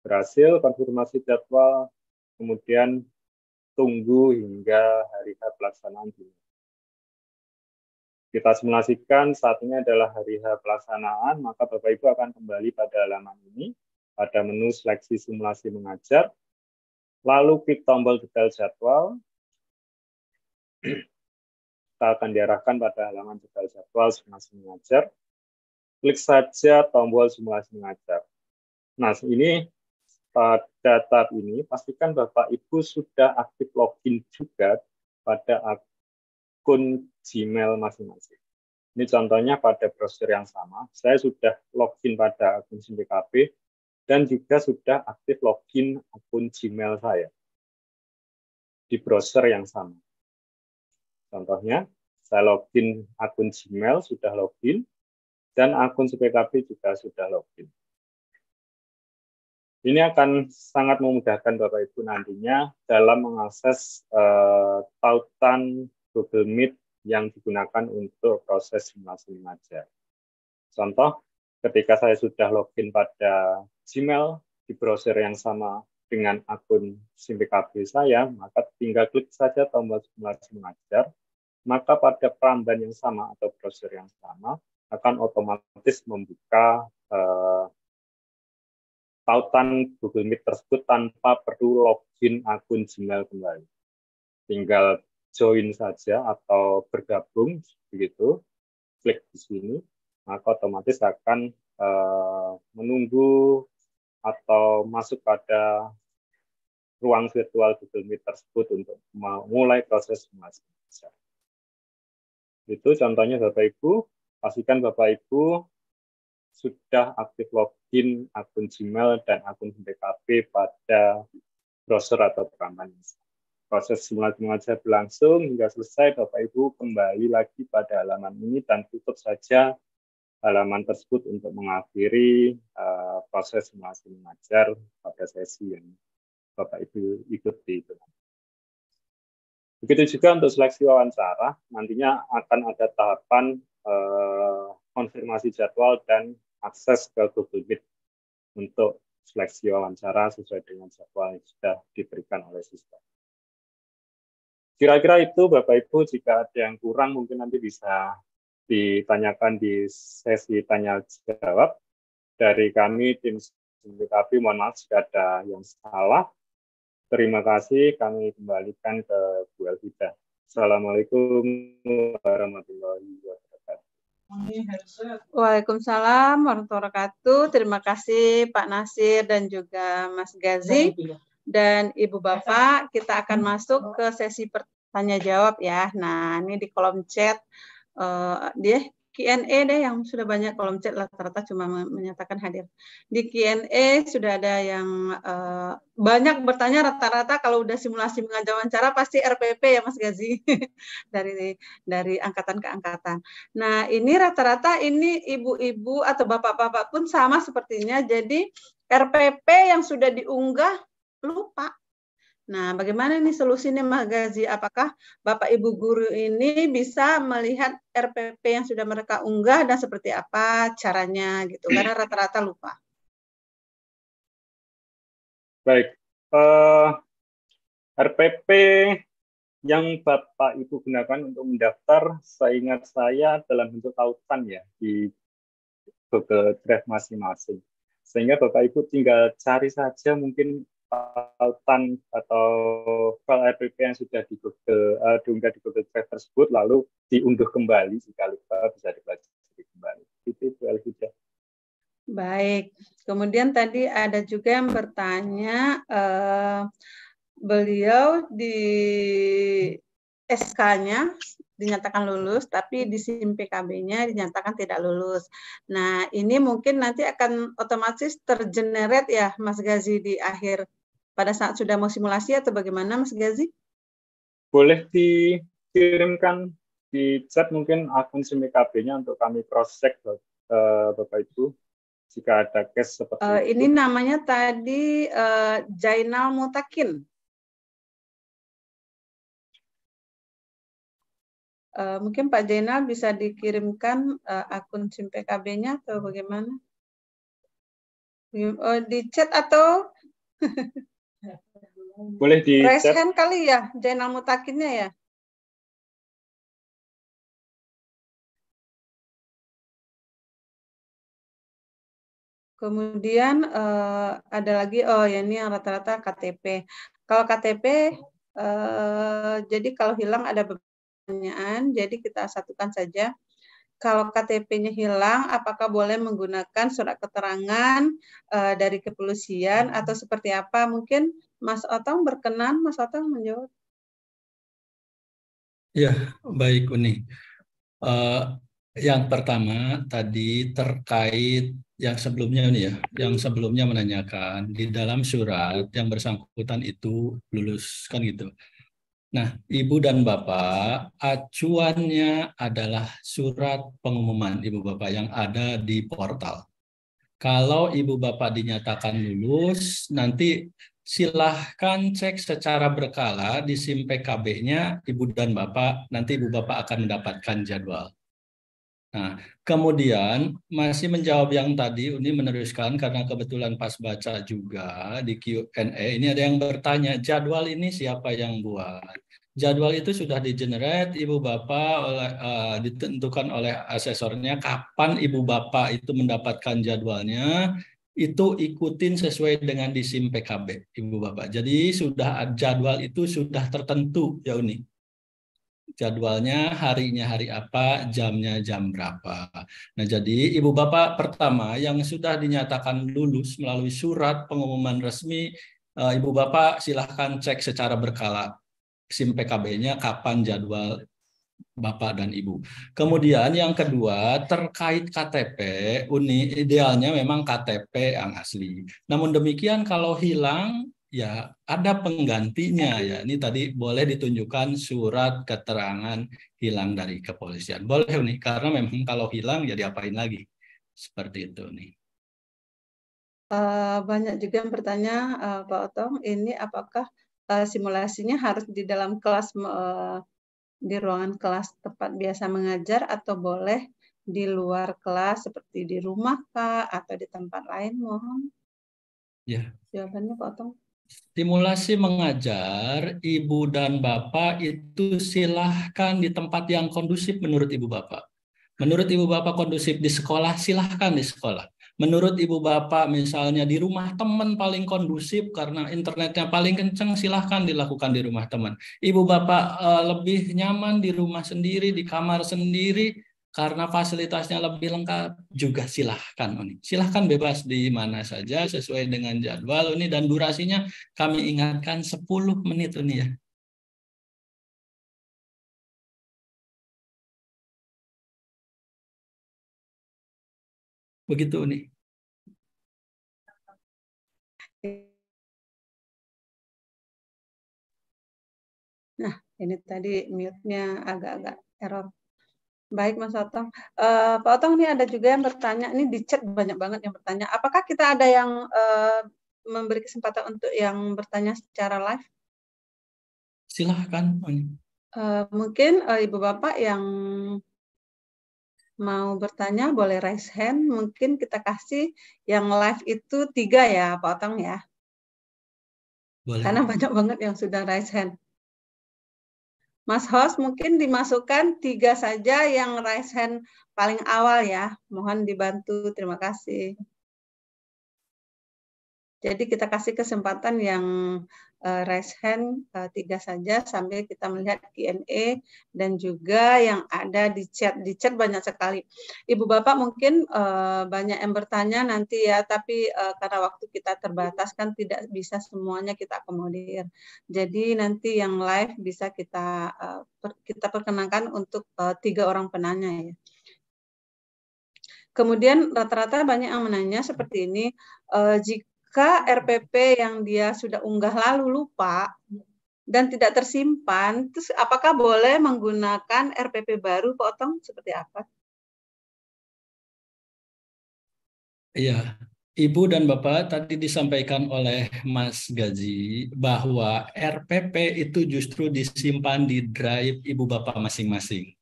Berhasil konfirmasi jadwal, kemudian tunggu hingga hari H pelaksanaan. Kita simulasikan saat ini adalah hari H pelaksanaan, maka Bapak Ibu akan kembali pada halaman ini, pada menu seleksi simulasi mengajar, lalu klik tombol detail jadwal. Kita akan diarahkan pada halaman detail jadwal simulasi mengajar. Klik saja tombol simulasi mengajar. Nah, ini pada tahap ini, pastikan Bapak Ibu sudah aktif login juga pada akun Gmail masing-masing. Ini contohnya pada browser yang sama. Saya sudah login pada akun SIM PKP dan juga sudah aktif login akun Gmail saya di browser yang sama. Contohnya, saya login akun Gmail, sudah login, dan akun SIM PKP juga sudah login. Ini akan sangat memudahkan Bapak Ibu nantinya dalam mengakses tautan Google Meet yang digunakan untuk proses simulasi mengajar. Contoh, ketika saya sudah login pada Gmail di browser yang sama dengan akun SIM PKB saya, maka tinggal klik saja tombol simulasi mengajar, maka pada peramban yang sama atau browser yang sama akan otomatis membuka tautan Google Meet tersebut tanpa perlu login akun Gmail kembali. Tinggal join saja atau bergabung, begitu, klik di sini, maka otomatis akan menunggu atau masuk pada ruang virtual Google Meet tersebut untuk memulai proses simulasi. Itu contohnya Bapak Ibu, pastikan Bapak Ibu sudah aktif login akun Gmail dan akun PKP pada browser atau peramban. Proses simulasi mengajar berlangsung hingga selesai, Bapak Ibu kembali lagi pada halaman ini dan tutup saja halaman tersebut untuk mengakhiri proses simulasi mengajar pada sesi yang Bapak Ibu ikuti. Begitu juga untuk seleksi wawancara, nantinya akan ada tahapan konfirmasi jadwal dan akses ke Google Meet untuk seleksi wawancara sesuai dengan jadwal yang sudah diberikan oleh sistem. Kira-kira itu Bapak Ibu, jika ada yang kurang mungkin nanti bisa ditanyakan di sesi tanya jawab. Dari kami tim SIM-PKB, mohon maaf jika ada yang salah. Terima kasih, kami kembalikan ke Bu Elvida. Assalamualaikum warahmatullahi wabarakatuh. Waalaikumsalam warahmatullahi wabarakatuh. Terima kasih Pak Nasir dan juga Mas Gazi dan Ibu Bapak. Kita akan masuk ke sesi pertama. tanya jawab ya. Nah, ini di kolom chat dia Q&A deh yang sudah banyak, kolom chat rata-rata cuma menyatakan hadir. Di Q&A sudah ada yang banyak bertanya, rata-rata kalau udah simulasi mengajar wawancara pasti RPP ya Mas Gazi dari angkatan ke angkatan. Nah, ini rata-rata ini ibu-ibu atau bapak-bapak pun sama sepertinya. Jadi RPP yang sudah diunggah lupa. Nah, bagaimana nih solusinya Mas Gazi? Apakah Bapak Ibu guru ini bisa melihat RPP yang sudah mereka unggah dan seperti apa caranya gitu? Karena rata-rata lupa. Baik, RPP yang Bapak Ibu gunakan untuk mendaftar, seingat saya dalam bentuk tautan ya di Google Drive masing-masing. Sehingga Bapak Ibu tinggal cari saja mungkin tautan atau file RPP yang sudah diunggah di Google Drive tersebut, lalu diunduh kembali jika lupa bisa dipelajari kembali. Itu Bu Elvida. Baik, kemudian tadi ada juga yang bertanya, beliau di SK-nya dinyatakan lulus, tapi di SIM PKB-nya dinyatakan tidak lulus. Nah, ini mungkin nanti akan otomatis tergenerate ya, Mas Gazi, di akhir pada saat sudah mau simulasi atau bagaimana, Mas Gazi? Boleh dikirimkan di chat mungkin akun SIM PKB-nya untuk kami cross-check, Bapak Ibu, jika ada case seperti itu. Ini namanya tadi Jainal Mutakin. Mungkin Pak Jainal bisa dikirimkan akun SIM PKB-nya atau bagaimana? Di chat atau? Boleh di raise chat. hand kali ya, Jainal Mutakinnya ya? Kemudian ada lagi, ya ini yang rata-rata KTP. Kalau KTP, jadi kalau hilang ada pertanyaan, jadi kita satukan saja. Kalau KTP-nya hilang, apakah boleh menggunakan surat keterangan dari kepolisian atau seperti apa? Mungkin Mas Otong berkenan, Mas Otong menjawab. Ya, baik Uni. Yang pertama tadi terkait yang sebelumnya nih ya, yang sebelumnya menanyakan di dalam surat yang bersangkutan itu lulus kan gitu. Nah, Ibu dan Bapak, acuannya adalah surat pengumuman Ibu Bapak yang ada di portal. Kalau Ibu Bapak dinyatakan lulus, nanti silahkan cek secara berkala di SIM PKB-nya Ibu dan Bapak, nanti Ibu Bapak akan mendapatkan jadwal. Nah, kemudian masih menjawab yang tadi, Uni meneruskan karena kebetulan pas baca juga di Q&A, ini ada yang bertanya, jadwal ini siapa yang buat? Jadwal itu sudah di-generate Ibu Bapak ditentukan oleh asesornya kapan Ibu Bapak itu mendapatkan jadwalnya, itu ikutin sesuai dengan di SIM PKB Ibu Bapak. Jadi sudah jadwal itu sudah tertentu ya Uni. Jadwalnya harinya hari apa, jamnya jam berapa. Nah, jadi Ibu Bapak pertama yang sudah dinyatakan lulus melalui surat pengumuman resmi, Ibu Bapak silahkan cek secara berkala SIM PKB-nya kapan jadwal Bapak dan Ibu. Kemudian yang kedua terkait KTP, Uni idealnya memang KTP yang asli. Namun demikian kalau hilang ya ada penggantinya ya. Ini tadi boleh ditunjukkan surat keterangan hilang dari kepolisian. Boleh Uni, karena memang kalau hilang ya diapain lagi. Seperti itu nih. Banyak juga yang bertanya Pak Otong, ini apakah simulasinya harus di dalam kelas, di ruangan kelas tempat biasa mengajar atau boleh di luar kelas seperti di rumah kah atau di tempat lain? Mohon ya. Jawabannya Pak Otong. Simulasi mengajar Ibu dan Bapak itu silahkan di tempat yang kondusif menurut Ibu Bapak. Menurut Ibu Bapak kondusif di sekolah, silahkan di sekolah. Menurut Ibu Bapak misalnya di rumah teman paling kondusif karena internetnya paling kencang, silahkan dilakukan di rumah teman. Ibu Bapak lebih nyaman di rumah sendiri, di kamar sendiri, karena fasilitasnya lebih lengkap, juga silahkan Uni. Silahkan bebas di mana saja sesuai dengan jadwal Uni, dan durasinya kami ingatkan 10 menit Uni ya. Begitu nih. Nah, ini tadi mute-nya agak-agak error. Baik, Mas Otong. Pak Otong, ini ada juga yang bertanya, ini di chat banyak banget yang bertanya. Apakah kita ada yang memberi kesempatan untuk yang bertanya secara live? Silahkan. Mungkin Ibu Bapak yang mau bertanya boleh raise hand. Mungkin kita kasih yang live itu 3 ya, Pak Otong ya. Boleh. Karena banyak banget yang sudah raise hand. Mas host mungkin dimasukkan 3 saja yang raise hand paling awal ya. Mohon dibantu, terima kasih. Jadi kita kasih kesempatan yang raise hand 3 saja sambil kita melihat Q&A dan juga yang ada di chat. Di chat banyak sekali. Ibu Bapak mungkin banyak yang bertanya nanti ya, tapi karena waktu kita terbatas kan tidak bisa semuanya kita akomodir. Jadi nanti yang live bisa kita perkenankan untuk 3 orang penanya ya. Kemudian rata-rata banyak yang menanya seperti ini, jika RPP yang dia sudah unggah lalu lupa dan tidak tersimpan, terus apakah boleh menggunakan RPP baru, Pak Otong? Seperti apa? Iya, Ibu dan Bapak tadi disampaikan oleh Mas Gaji bahwa RPP itu justru disimpan di drive Ibu Bapak masing-masing.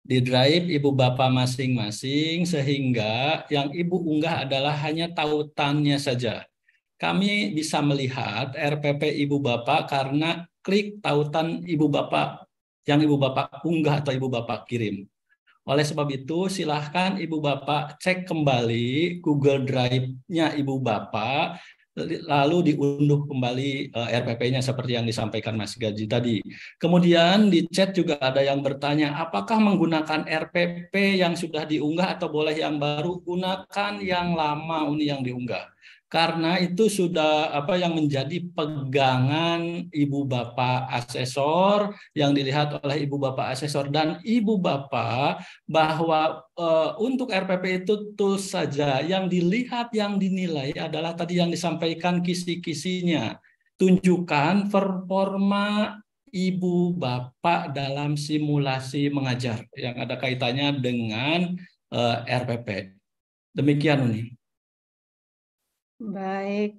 Di drive Ibu Bapak masing-masing sehingga yang Ibu unggah adalah hanya tautannya saja. Kami bisa melihat RPP Ibu Bapak karena klik tautan Ibu Bapak yang Ibu Bapak unggah atau Ibu Bapak kirim. Oleh sebab itu, silahkan Ibu Bapak cek kembali Google Drive-nya Ibu Bapak, lalu diunduh kembali RPP-nya seperti yang disampaikan Mas Gaji tadi. Kemudian di chat juga ada yang bertanya, apakah menggunakan RPP yang sudah diunggah atau boleh yang baru? Gunakan yang lama ini yang diunggah. Karena itu sudah yang menjadi pegangan Ibu Bapak asesor yang dilihat oleh Ibu Bapak asesor dan Ibu Bapak bahwa untuk RPP itu tools saja, yang dilihat, yang dinilai adalah tadi yang disampaikan kisi-kisinya. Tunjukkan performa Ibu Bapak dalam simulasi mengajar yang ada kaitannya dengan RPP. Demikian Uni. Baik,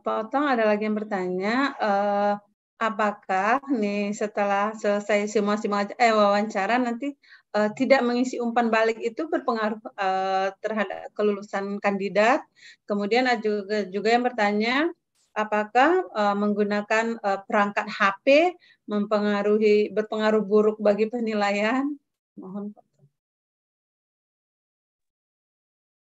Pak Otong ada lagi yang bertanya, apakah nih setelah selesai simulasi wawancara nanti tidak mengisi umpan balik itu berpengaruh terhadap kelulusan kandidat? Kemudian ada juga yang bertanya, apakah menggunakan perangkat HP berpengaruh buruk bagi penilaian? Mohon Pak.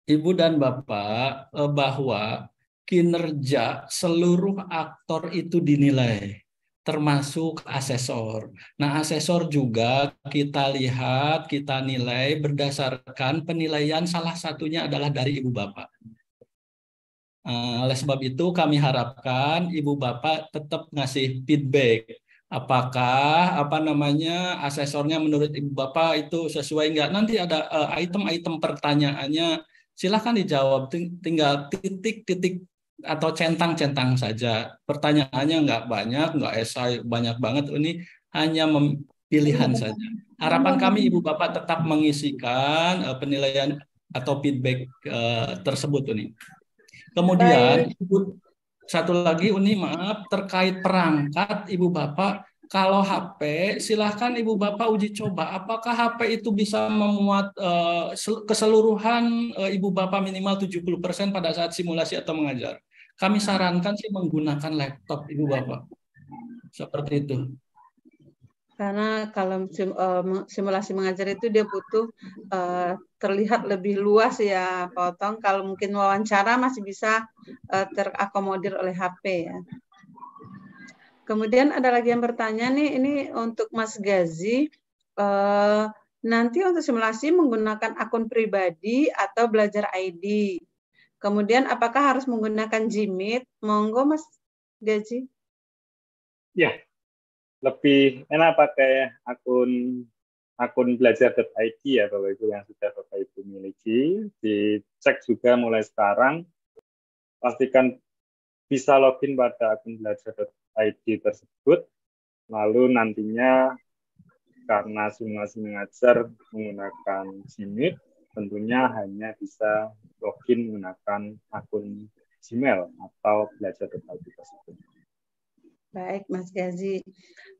Ibu dan Bapak, bahwa kinerja seluruh aktor itu dinilai, termasuk asesor. Nah, asesor juga kita lihat, kita nilai berdasarkan penilaian salah satunya adalah dari Ibu Bapak. Oleh sebab itu kami harapkan Ibu Bapak tetap ngasih feedback. Apakah asesornya menurut Ibu Bapak itu sesuai enggak? Nanti ada item-item pertanyaannya. Silahkan dijawab, tinggal titik-titik atau centang-centang saja. Pertanyaannya nggak banyak, nggak esai banyak banget. Ini hanya pilihan saja. Harapan kami Ibu Bapak tetap mengisikan penilaian atau feedback tersebut ini. Kemudian satu lagi Uni, maaf, terkait perangkat Ibu Bapak. Kalau HP, silahkan Ibu Bapak uji coba. Apakah HP itu bisa memuat keseluruhan Ibu Bapak minimal 70% pada saat simulasi atau mengajar. Kami sarankan sih menggunakan laptop Ibu Bapak. Seperti itu. Karena kalau simulasi mengajar itu dia butuh terlihat lebih luas ya Pak Otong. Kalau mungkin wawancara masih bisa terakomodir oleh HP ya. Kemudian ada lagi yang bertanya nih, ini untuk Mas Gazi, nanti untuk simulasi menggunakan akun pribadi atau belajar ID. Kemudian apakah harus menggunakan Gmeet? Monggo Mas Gazi. Ya, lebih enak pakai akun akun belajar.id ya Bapak Ibu yang sudah Bapak Ibu miliki. Dicek juga mulai sekarang, pastikan bisa login pada akun belajar.id tersebut, lalu nantinya karena simulasi mengajar menggunakan Gmeet, tentunya hanya bisa login menggunakan akun Gmail atau belajar.id tersebut. Baik, Mas Gazi.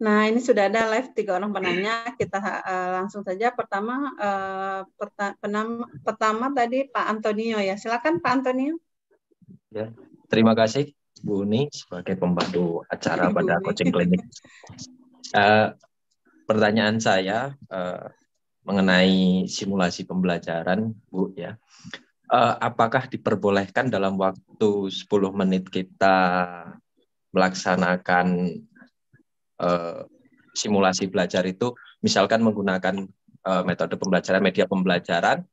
Nah, ini sudah ada live 3 orang penanya. Kita langsung saja. Pertama, pertama tadi Pak Antonio ya. Silakan Pak Antonio. Ya, terima kasih Bu Uni sebagai pembantu acara pada coaching clinic. Pertanyaan saya mengenai simulasi pembelajaran, Bu ya. Apakah diperbolehkan dalam waktu 10 menit kita melaksanakan simulasi belajar itu, misalkan menggunakan metode pembelajaran, media pembelajaran,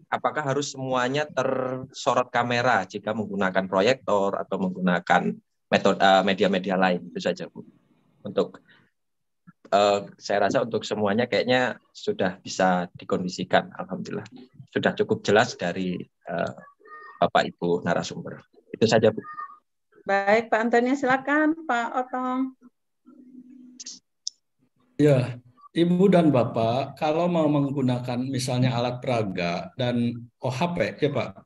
apakah harus semuanya tersorot kamera jika menggunakan proyektor atau menggunakan metode media-media lain? Itu saja Bu. Untuk saya rasa untuk semuanya kayaknya sudah bisa dikondisikan, alhamdulillah. Sudah cukup jelas dari Bapak Ibu narasumber. Itu saja Bu. Baik, Pak Antonio, silakan Pak Otong. Ya, Ibu dan Bapak, kalau mau menggunakan misalnya alat peraga dan OHP, ya Pak,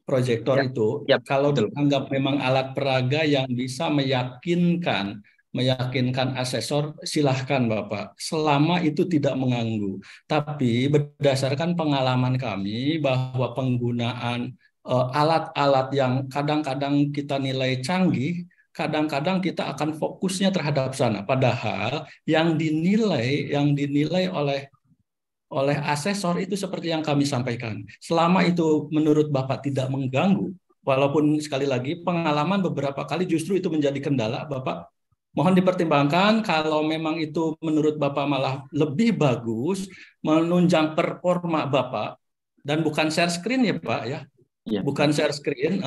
proyektor Ya, itu, ya, kalau betul. dianggap memang alat peraga yang bisa meyakinkan asesor, silahkan Bapak, selama itu tidak mengganggu. Tapi berdasarkan pengalaman kami bahwa penggunaan alat-alat yang kadang-kadang kita nilai canggih, kadang-kadang kita akan fokusnya terhadap sana. Padahal yang dinilai oleh asesor itu seperti yang kami sampaikan. Selama itu menurut Bapak tidak mengganggu, walaupun sekali lagi pengalaman beberapa kali justru itu menjadi kendala, Bapak mohon dipertimbangkan kalau memang itu menurut Bapak malah lebih bagus menunjang performa Bapak dan bukan share screen ya Pak ya. Ya. Bukan share screen,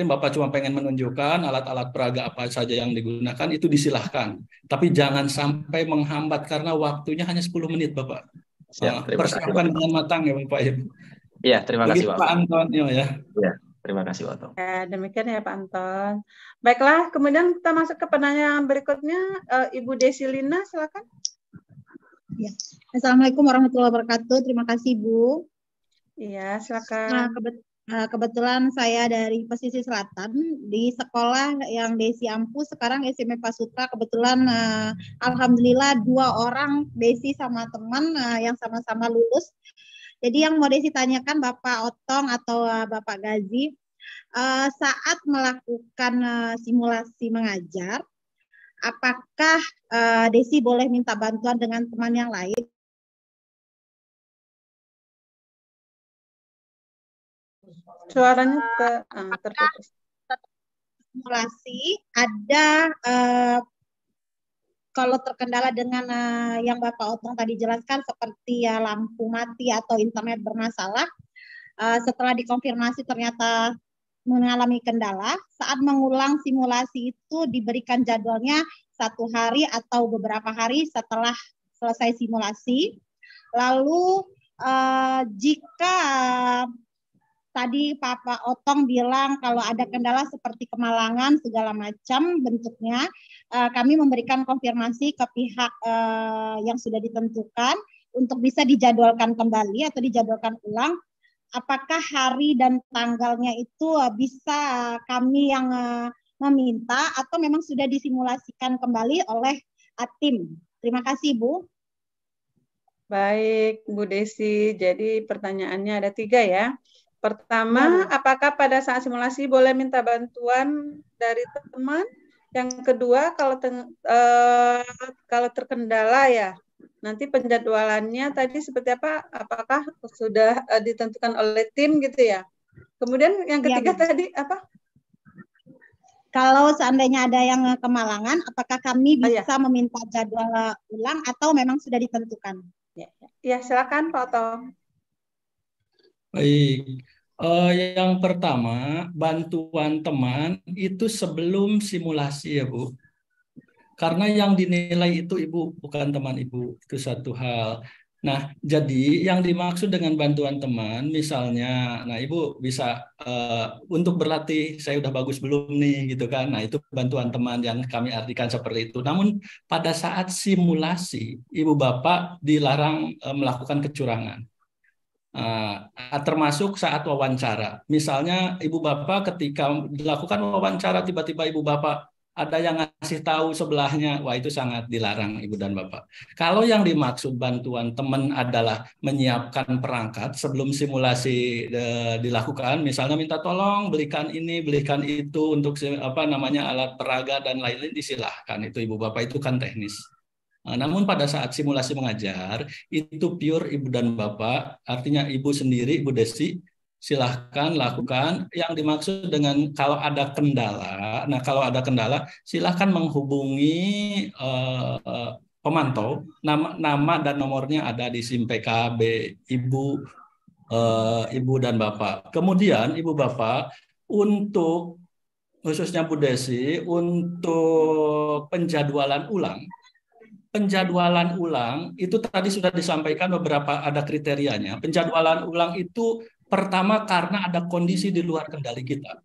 Bapak cuma pengen menunjukkan alat-alat peraga apa saja yang digunakan, itu disilahkan. Tapi jangan sampai menghambat karena waktunya hanya 10 menit Bapak. Siap, Persiapkan dengan matang ya Bapak Ibu. Iya, terima kasih Pak Antonio ya. Ya, terima kasih Pak Otong. Ya, demikian ya Pak Anton. Baiklah, kemudian kita masuk ke pertanyaan berikutnya. Ibu Desilina, silakan. Ya. Assalamualaikum warahmatullahi wabarakatuh. Terima kasih Bu. Iya, silakan. Kebetulan saya dari pesisir selatan di sekolah yang Desi Ampu, sekarang SMP Pasutra. Kebetulan alhamdulillah 2 orang Desi sama teman yang sama-sama lulus. Jadi yang mau Desi tanyakan Bapak Otong atau Bapak Gazi, saat melakukan simulasi mengajar, apakah Desi boleh minta bantuan dengan teman yang lain? Suaranya terputus. Simulasi ada kalau terkendala dengan yang Bapak Otong tadi jelaskan seperti ya lampu mati atau internet bermasalah, setelah dikonfirmasi ternyata mengalami kendala, saat mengulang simulasi itu diberikan jadwalnya 1 hari atau beberapa hari setelah selesai simulasi. Lalu jika tadi Pak Otong bilang kalau ada kendala seperti kemalangan segala macam bentuknya, kami memberikan konfirmasi ke pihak yang sudah ditentukan untuk bisa dijadwalkan kembali atau dijadwalkan ulang. Apakah hari dan tanggalnya itu bisa kami yang meminta atau memang sudah disimulasikan kembali oleh tim? Terima kasih Bu. Baik Bu Desi, jadi pertanyaannya ada 3 ya. Pertama, apakah pada saat simulasi boleh minta bantuan dari teman? Yang kedua, kalau terkendala ya, nanti penjadwalannya tadi seperti apa? Apakah sudah ditentukan oleh tim gitu ya? Kemudian yang ketiga tadi apa? Kalau seandainya ada yang kemalangan, apakah kami bisa meminta jadwal ulang atau memang sudah ditentukan? Ya, silakan Pak Otong. Baik, yang pertama bantuan teman itu sebelum simulasi ya Bu. Karena yang dinilai itu Ibu, bukan teman Ibu. Itu satu hal. Nah, jadi yang dimaksud dengan bantuan teman, misalnya, nah Ibu bisa untuk berlatih, saya udah bagus belum nih, gitu kan. Nah, itu bantuan teman yang kami artikan seperti itu. Namun pada saat simulasi, Ibu Bapak dilarang melakukan kecurangan. Termasuk saat wawancara. Misalnya Ibu Bapak ketika dilakukan wawancara, tiba-tiba Ibu Bapak ada yang ngasih tahu sebelahnya, wah itu sangat dilarang Ibu dan Bapak. Kalau yang dimaksud bantuan teman adalah menyiapkan perangkat sebelum simulasi dilakukan, misalnya minta tolong belikan ini, belikan itu untuk alat peraga dan lain-lain, disilahkan. Itu Ibu Bapak, itu kan teknis. Namun pada saat simulasi mengajar, itu pure Ibu dan Bapak, artinya Ibu sendiri, Ibu Desi, silahkan lakukan. Yang dimaksud dengan kalau ada kendala, nah kalau ada kendala, silahkan menghubungi pemantau, nama dan nomornya ada di SIM PKB Ibu dan Bapak. Kemudian Ibu Bapak, untuk khususnya Bu Desi, untuk penjadwalan ulang itu tadi sudah disampaikan beberapa ada kriterianya. Penjadwalan ulang itu pertama karena ada kondisi di luar kendali kita.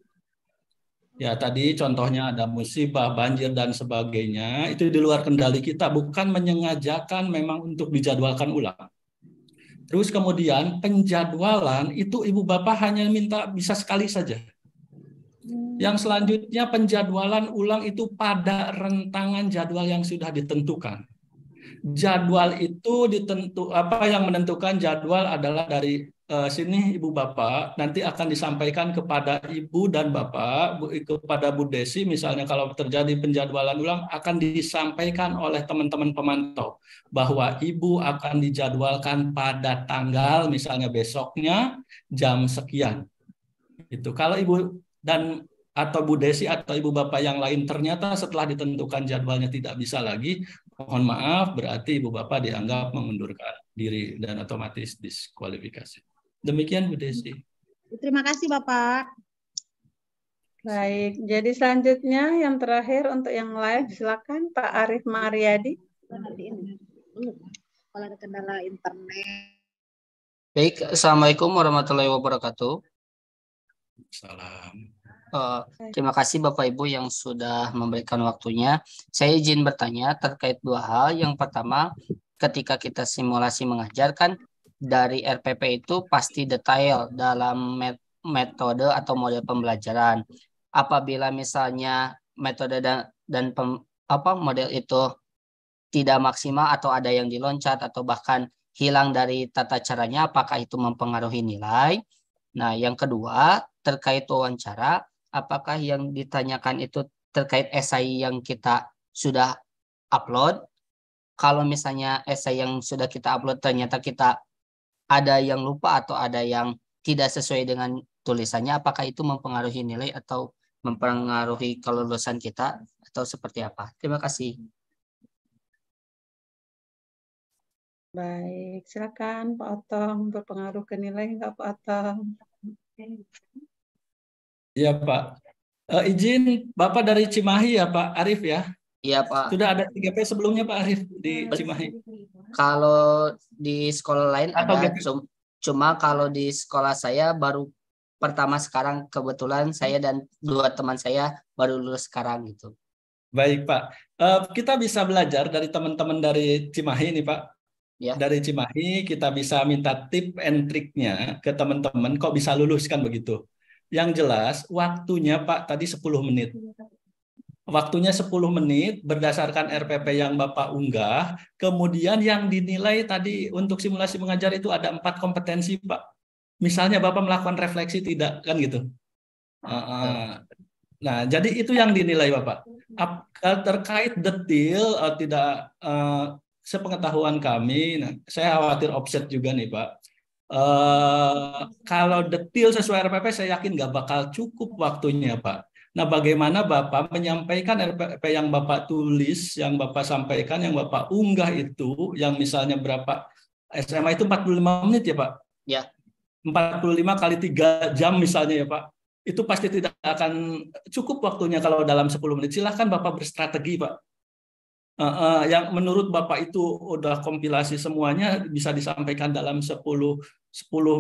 Ya, tadi contohnya ada musibah, banjir dan sebagainya, itu di luar kendali kita, bukan menyengajakan memang untuk dijadwalkan ulang. Terus kemudian penjadwalan itu Ibu Bapak hanya minta bisa sekali saja. Yang selanjutnya penjadwalan ulang itu pada rentangan jadwal yang sudah ditentukan. Jadwal itu yang menentukan jadwal adalah dari sini Ibu Bapak nanti akan disampaikan kepada Ibu dan Bapak, kepada Bu Desi misalnya kalau terjadi penjadwalan ulang akan disampaikan oleh teman-teman pemantau bahwa Ibu akan dijadwalkan pada tanggal misalnya besoknya jam sekian. Itu kalau Ibu dan atau Bu Desi atau Ibu Bapak yang lain ternyata setelah ditentukan jadwalnya tidak bisa lagi, mohon maaf, berarti Ibu Bapak dianggap mengundurkan diri dan otomatis diskualifikasi. Demikian Bu Desi. Terima kasih Bapak. Baik, jadi selanjutnya yang terakhir untuk yang live, silakan Pak Arif Mariadi. Kalau ada kendala internet. Baik, Assalamualaikum warahmatullahi wabarakatuh. Salam. Terima kasih Bapak Ibu yang sudah memberikan waktunya. Saya izin bertanya terkait dua hal. Yang pertama, ketika kita simulasi mengajar kan dari RPP itu pasti detail dalam metode atau model pembelajaran. Apabila misalnya metode dan model itu tidak maksimal atau ada yang diloncat atau bahkan hilang dari tata caranya, apakah itu mempengaruhi nilai? Nah, yang kedua terkait wawancara, apakah yang ditanyakan itu terkait esai yang kita sudah upload? Kalau misalnya esai yang sudah kita upload ternyata kita ada yang lupa atau ada yang tidak sesuai dengan tulisannya, apakah itu mempengaruhi nilai atau mempengaruhi kelulusan kita atau seperti apa? Terima kasih. Baik, silakan Pak Otong, berpengaruh ke nilai enggak Pak Otong? Iya Pak. Izin Bapak dari Cimahi ya Pak Arif ya? Iya Pak. Sudah ada 3P sebelumnya Pak Arif di Cimahi? Kalau di sekolah lain atau ada, cuma kalau di sekolah saya baru pertama sekarang, kebetulan saya dan dua teman saya baru lulus sekarang gitu. Baik Pak. Kita bisa belajar dari teman-teman dari Cimahi nih Pak. Ya. Dari Cimahi kita bisa minta tip and triknya ke teman-teman kok bisa lulus kan begitu. Yang jelas waktunya Pak tadi 10 menit. Waktunya 10 menit berdasarkan RPP yang Bapak unggah. Kemudian yang dinilai tadi untuk simulasi mengajar itu ada 4 kompetensi Pak. Misalnya Bapak melakukan refleksi tidak kan gitu. Nah jadi itu yang dinilai Bapak. Terkait detail tidak sepengetahuan kami, nah, saya khawatir offset juga nih Pak. Kalau detail sesuai RPP saya yakin nggak bakal cukup waktunya Pak. Nah bagaimana Bapak menyampaikan RPP yang Bapak tulis, yang Bapak sampaikan, yang Bapak unggah itu, yang misalnya berapa, SMA itu 45 menit ya Pak? Ya. 45 kali 3 jam misalnya ya Pak. Itu pasti tidak akan cukup waktunya kalau dalam 10 menit. Silahkan Bapak berstrategi Pak. yang menurut Bapak itu udah kompilasi semuanya bisa disampaikan dalam 10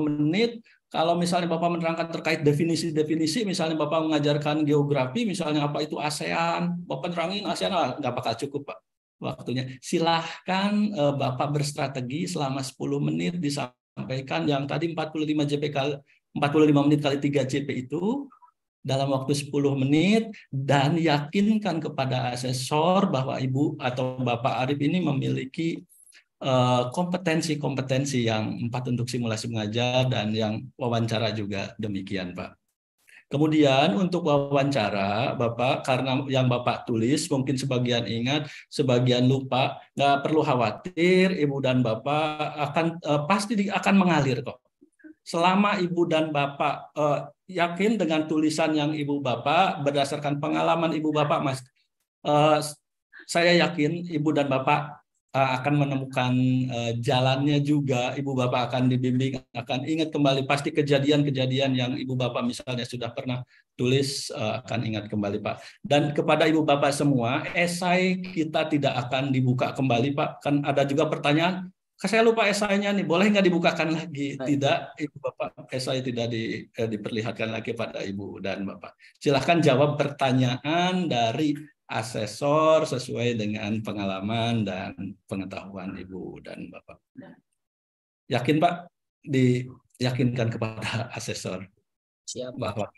menit. Kalau misalnya Bapak menerangkan terkait definisi-definisi, misalnya Bapak mengajarkan geografi, misalnya apa itu ASEAN, Bapak terangin ASEAN, nggak bakal cukup Pak waktunya. Silahkan Bapak berstrategi selama 10 menit disampaikan yang tadi 45 menit kali 3 JP itu, dalam waktu 10 menit, dan yakinkan kepada asesor bahwa Ibu atau Bapak Arif ini memiliki kompetensi-kompetensi yang 4 untuk simulasi mengajar dan yang wawancara juga demikian Pak. Kemudian untuk wawancara Bapak, karena yang Bapak tulis mungkin sebagian ingat, sebagian lupa, nggak perlu khawatir, Ibu dan Bapak akan pasti akan mengalir kok. Selama Ibu dan Bapak yakin dengan tulisan yang Ibu Bapak berdasarkan pengalaman Ibu Bapak, Mas, saya yakin Ibu dan Bapak akan menemukan jalannya juga. Ibu Bapak akan dibimbing, akan ingat kembali pasti kejadian-kejadian yang Ibu Bapak misalnya sudah pernah tulis, akan ingat kembali Pak. Dan kepada Ibu Bapak semua, esai kita tidak akan dibuka kembali Pak. Kan ada juga pertanyaan, saya lupa esainya nih, boleh nggak dibukakan lagi? Tidak, Ibu Bapak, esai tidak diperlihatkan lagi pada Ibu dan Bapak. Silahkan jawab pertanyaan dari asesor sesuai dengan pengalaman dan pengetahuan Ibu dan Bapak. Yakin Pak? Diyakinkan kepada asesor. Siap. Bahwa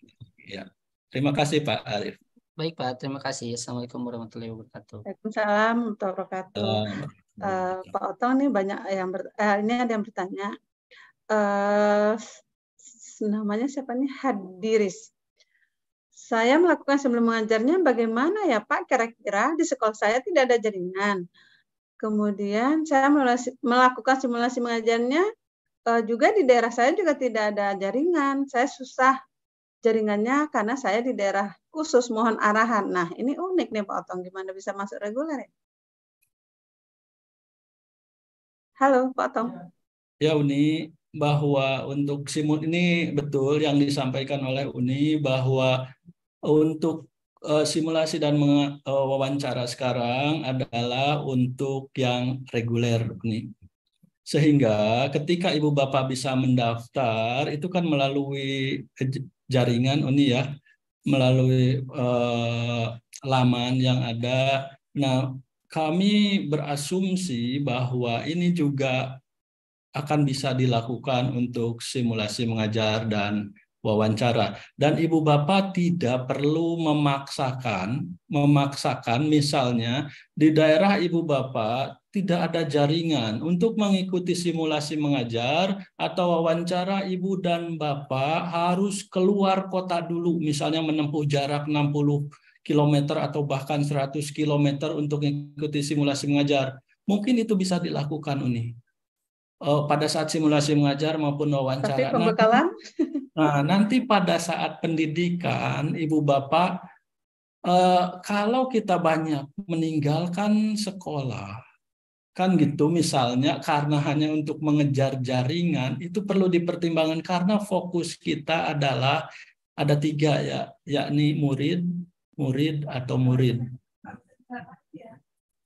ya. Terima kasih Pak Arif. Baik Pak, terima kasih. Assalamualaikum warahmatullahi wabarakatuh. Waalaikumsalam warahmatullahi wabarakatuh. Pak Otong nih banyak yang ini ada yang bertanya. Namanya siapa nih? Hadiris. Saya melakukan sebelum mengajarnya bagaimana ya Pak? Kira-kira di sekolah saya tidak ada jaringan. Kemudian saya melakukan simulasi mengajarnya juga di daerah saya juga tidak ada jaringan. Saya susah jaringannya karena saya di daerah khusus, mohon arahan. Nah, ini unik nih Pak Otong, gimana bisa masuk reguler ya? Halo Pak Otong. Ya Uni, bahwa untuk simul ini betul yang disampaikan oleh Uni bahwa untuk simulasi dan wawancara sekarang adalah untuk yang reguler Uni. Sehingga ketika Ibu Bapak bisa mendaftar itu kan melalui jaringan Uni ya, melalui laman yang ada. Nah, kami berasumsi bahwa ini juga akan bisa dilakukan untuk simulasi mengajar dan wawancara. Dan Ibu Bapak tidak perlu memaksakan misalnya di daerah Ibu Bapak tidak ada jaringan untuk mengikuti simulasi mengajar atau wawancara, Ibu dan Bapak harus keluar kota dulu, misalnya menempuh jarak 60 km atau bahkan 100 km untuk mengikuti simulasi mengajar. Mungkin itu bisa dilakukan, Uni. Pada saat simulasi mengajar maupun wawancara. Tapi pembekalan? Nanti pada saat pendidikan, Ibu Bapak, kalau kita banyak meninggalkan sekolah, kan gitu misalnya karena hanya untuk mengejar jaringan, itu perlu dipertimbangkan karena fokus kita adalah ada 3 ya, yakni murid atau murid.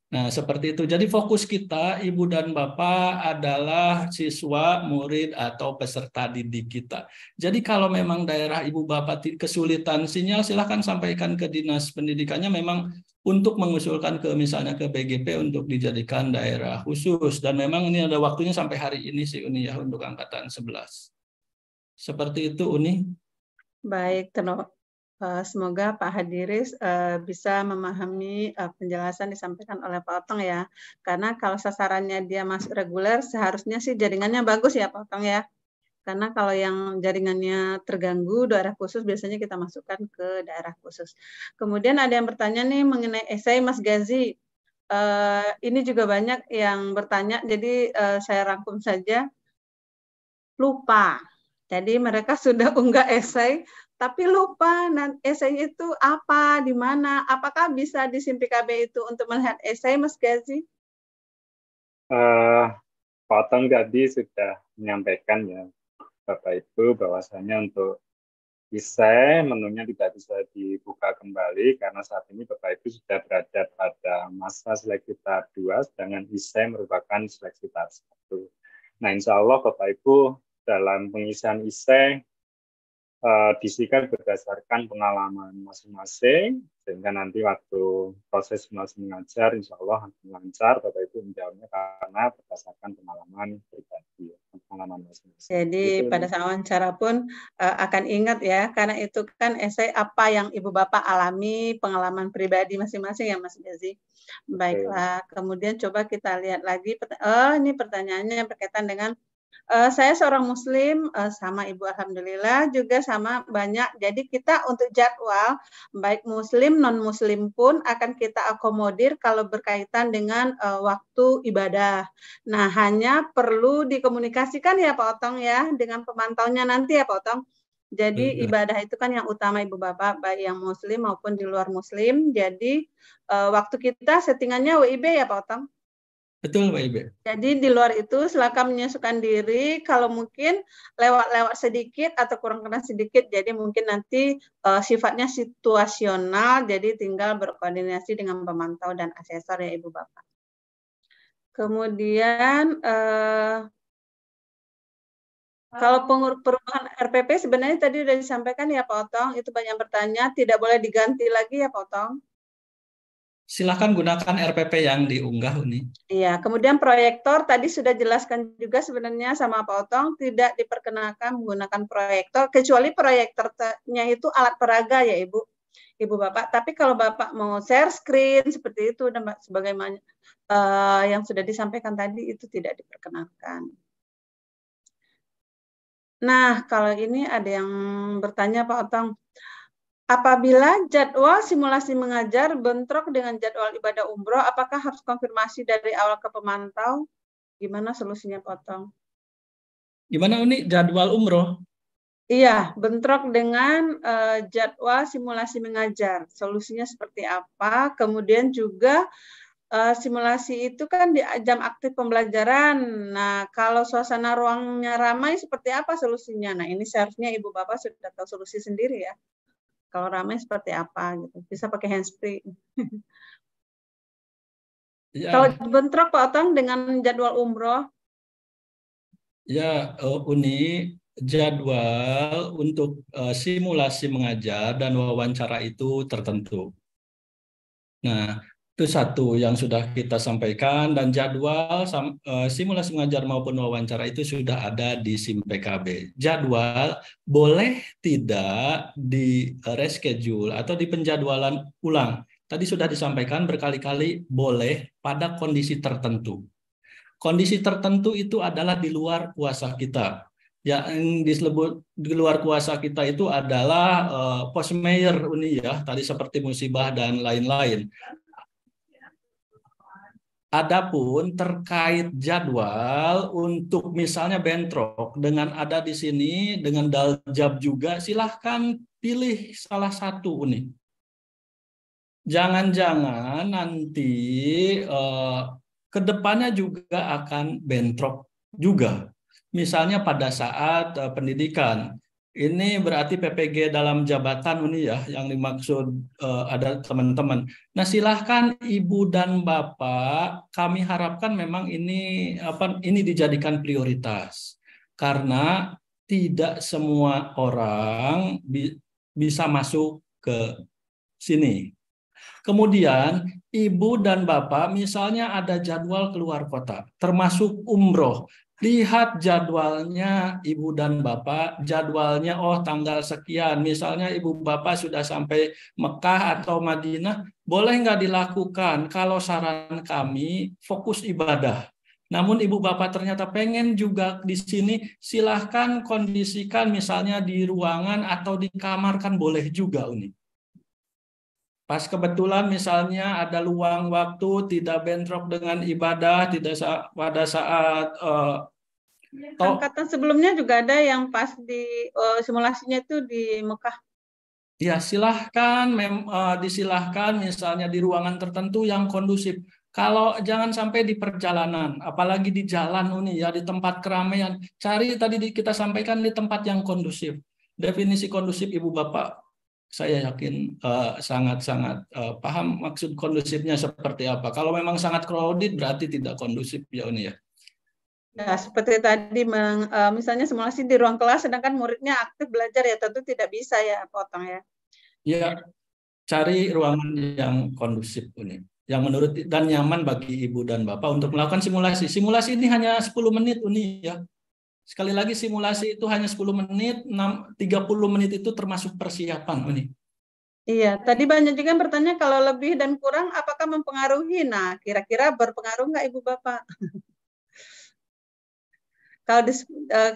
Nah, seperti itu. Jadi fokus kita, Ibu dan Bapak, adalah siswa, murid, atau peserta didik kita. Jadi kalau memang daerah Ibu Bapak kesulitan sinyal, silahkan sampaikan ke Dinas Pendidikannya memang untuk mengusulkan ke misalnya ke BGP untuk dijadikan daerah khusus. Dan memang ini ada waktunya sampai hari ini sih Uni ya untuk angkatan 11. Seperti itu Uni. Baik, semoga Pak Hadiris bisa memahami penjelasan disampaikan oleh Pak Otong ya. Karena kalau sasarannya dia masuk reguler, seharusnya sih jaringannya bagus ya Pak Otong ya. Karena kalau yang jaringannya terganggu, daerah khusus biasanya kita masukkan ke daerah khusus. Kemudian ada yang bertanya nih mengenai esai Mas Gazi. Ini juga banyak yang bertanya, jadi saya rangkum saja. Lupa. Jadi mereka sudah unggah esai, tapi lupa esai itu apa, di mana, apakah bisa di SIM PKB itu untuk melihat esai, Mas Gazi? Pak Otong tadi sudah menyampaikan ya, Bapak Ibu, bahwasanya untuk ISE menunya tidak bisa dibuka kembali karena saat ini Bapak Ibu sudah berada pada masa seleksi tahap 2, sedangkan ISE merupakan seleksi tahap 1. Nah, insya Allah Bapak Ibu dalam pengisian ISE disikan berdasarkan pengalaman masing-masing, sehingga nanti waktu proses simulasi mengajar insya Allah akan lancar Bapak Ibu menjawabnya karena berdasarkan pengalaman pribadi, pengalaman masing-masing. Jadi pada saat wawancara pun akan ingat ya, karena itu kan esai apa yang Ibu Bapak alami, pengalaman pribadi masing-masing ya Mas Gazi. Baiklah, kemudian coba kita lihat lagi, ini pertanyaannya berkaitan dengan saya seorang Muslim, sama Ibu Alhamdulillah, juga sama banyak. Jadi kita untuk jadwal, baik Muslim, non-Muslim pun akan kita akomodir kalau berkaitan dengan waktu ibadah. Nah, hanya perlu dikomunikasikan ya Pak Otong ya, dengan pemantaunya nanti ya Pak Otong. Jadi ibadah itu kan yang utama Ibu Bapak, baik yang Muslim maupun di luar Muslim. Jadi waktu kita settingannya WIB ya Pak Otong. Betul, Pak Ibe. Jadi di luar itu silakan menyesuaikan diri, kalau mungkin lewat-lewat sedikit atau kurang kena sedikit, jadi mungkin nanti sifatnya situasional, jadi tinggal berkoordinasi dengan pemantau dan asesor ya Ibu Bapak. Kemudian kalau perubahan RPP sebenarnya tadi sudah disampaikan ya Pak Otong, itu banyak bertanya, tidak boleh diganti lagi ya Pak Otong. Silakan gunakan RPP yang diunggah, Uni. Iya, kemudian proyektor tadi sudah jelaskan juga sebenarnya sama Pak Otong, tidak diperkenakan menggunakan proyektor, kecuali proyektornya itu alat peraga ya Ibu Bapak. Tapi kalau Bapak mau share screen seperti itu dan sebagaimana yang sudah disampaikan tadi itu tidak diperkenankan. Nah, kalau ini ada yang bertanya Pak Otong, apabila jadwal simulasi mengajar bentrok dengan jadwal ibadah umroh, apakah harus konfirmasi dari awal ke pemantau? Gimana solusinya, Pak Otong? Gimana, Uni? Jadwal umroh? Iya, bentrok dengan jadwal simulasi mengajar. Solusinya seperti apa? Kemudian juga simulasi itu kan di jam aktif pembelajaran. Nah, kalau suasana ruangnya ramai, seperti apa solusinya? Nah, ini seharusnya Ibu Bapak sudah tahu solusi sendiri ya. Kalau ramai seperti apa gitu, bisa pakai handsfree. Ya. Kalau bentrok Pak Otong dengan jadwal umroh? Ya, Uni, jadwal untuk simulasi mengajar dan wawancara itu tertentu. Nah, itu satu yang sudah kita sampaikan, dan jadwal simulasi mengajar maupun wawancara itu sudah ada di SIM PKB. Jadwal boleh tidak di reschedule atau di penjadwalan ulang. Tadi sudah disampaikan berkali-kali boleh pada kondisi tertentu. Kondisi tertentu itu adalah di luar kuasa kita. Yang disebut di luar kuasa kita itu adalah post mayor Uni ya, tadi seperti musibah dan lain-lain. Adapun terkait jadwal untuk misalnya bentrok dengan ada di sini dengan daljab juga, silahkan pilih salah satu Uni. Jangan-jangan nanti kedepannya juga akan bentrok juga. Misalnya pada saat pendidikan. Ini berarti PPG dalam jabatan Uni ya, yang dimaksud ada teman-teman. Nah, silahkan Ibu dan Bapak, kami harapkan memang ini dijadikan prioritas. Karena tidak semua orang bisa masuk ke sini. Kemudian Ibu dan Bapak misalnya ada jadwal keluar kota, termasuk umroh. Lihat jadwalnya Ibu dan Bapak, jadwalnya tanggal sekian. Misalnya Ibu Bapak sudah sampai Mekah atau Madinah, boleh nggak dilakukan? Kalau saran kami, fokus ibadah. Namun Ibu Bapak ternyata pengen juga di sini, silahkan kondisikan misalnya di ruangan atau di kamar kan boleh juga Uni. Pas kebetulan misalnya ada luang waktu, tidak bentrok dengan ibadah, tidak pada saat angkatan sebelumnya juga ada yang pas di simulasinya itu di Mekah. Ya silahkan, disilahkan misalnya di ruangan tertentu yang kondusif. Kalau jangan sampai di perjalanan, apalagi di jalan Uni ya, di tempat keramaian. Cari tadi kita sampaikan di tempat yang kondusif. definisi kondusif Ibu Bapak, saya yakin sangat-sangat paham maksud kondusifnya seperti apa. Kalau memang sangat crowded berarti tidak kondusif ya Uni ya. Ya, seperti tadi misalnya simulasi di ruang kelas sedangkan muridnya aktif belajar ya tentu tidak bisa ya potong ya. Ya, cari ruangan yang kondusif Uni, yang menurut dan nyaman bagi Ibu dan Bapak untuk melakukan simulasi. Simulasi ini hanya 10 menit Uni ya. Sekali lagi simulasi itu hanya 10 menit, 30 menit itu termasuk persiapan Uni. Iya, tadi banyak juga yang bertanya kalau lebih dan kurang apakah mempengaruhi? Nah, kira-kira berpengaruh nggak Ibu Bapak?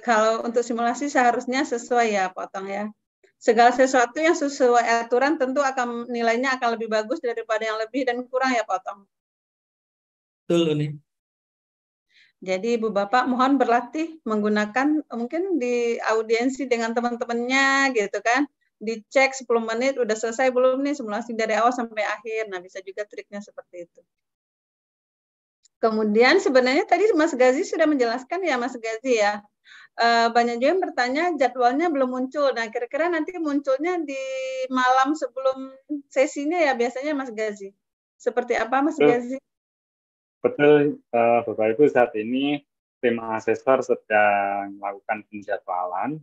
Kalau untuk simulasi seharusnya sesuai ya potong ya. Segala sesuatu yang sesuai aturan tentu akan nilainya akan lebih bagus daripada yang lebih dan kurang ya potong. Betul nih. Jadi Ibu Bapak mohon berlatih menggunakan mungkin di audiensi dengan teman-temannya gitu kan. Dicek 10 menit udah selesai belum nih simulasi dari awal sampai akhir. Nah, bisa juga triknya seperti itu. Kemudian sebenarnya tadi Mas Gazi sudah menjelaskan ya Mas Gazi ya. Banyak juga yang bertanya jadwalnya belum muncul. Nah, kira-kira nanti munculnya di malam sebelum sesinya ya biasanya Mas Gazi. Seperti apa Mas Gazi? Betul, Bapak Ibu, saat ini tim asesor sedang melakukan penjadwalan,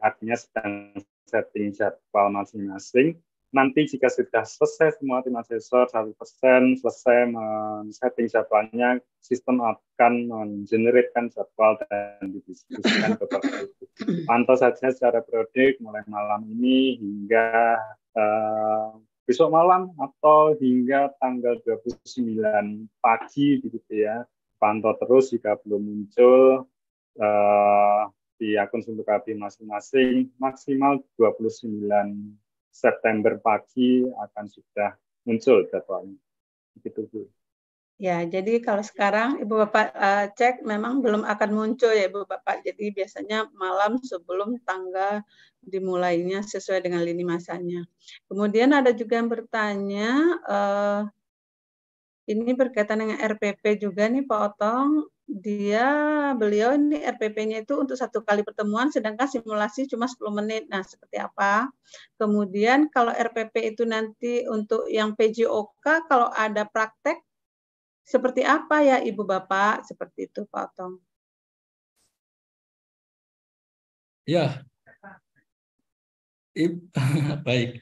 artinya sedang setting jadwal masing-masing. Nanti jika sudah selesai semua tim asesor 100% selesai men-setting jadwalnya, sistem akan mengenerate jadwal dan didiskusikan ke Bapak Ibu. Pantau saja secara periodik mulai malam ini hingga besok malam atau hingga tanggal 29 pagi begitu ya. Pantau terus jika belum muncul di akun Sumber KB masing-masing, maksimal 29 September pagi akan sudah muncul jadwalnya. Begitu Bu. Ya, jadi kalau sekarang Ibu Bapak cek memang belum akan muncul ya Ibu Bapak. Jadi biasanya malam sebelum tanggal dimulainya sesuai dengan lini masanya. Kemudian ada juga yang bertanya, ini berkaitan dengan RPP juga nih Pak Otong. Beliau ini RPP-nya itu untuk 1 kali pertemuan, sedangkan simulasi cuma 10 menit. Nah, seperti apa? Kemudian kalau RPP itu nanti untuk yang PJOK, kalau ada praktek, seperti apa ya Ibu Bapak? Seperti itu Pak Otong. Ya, baik.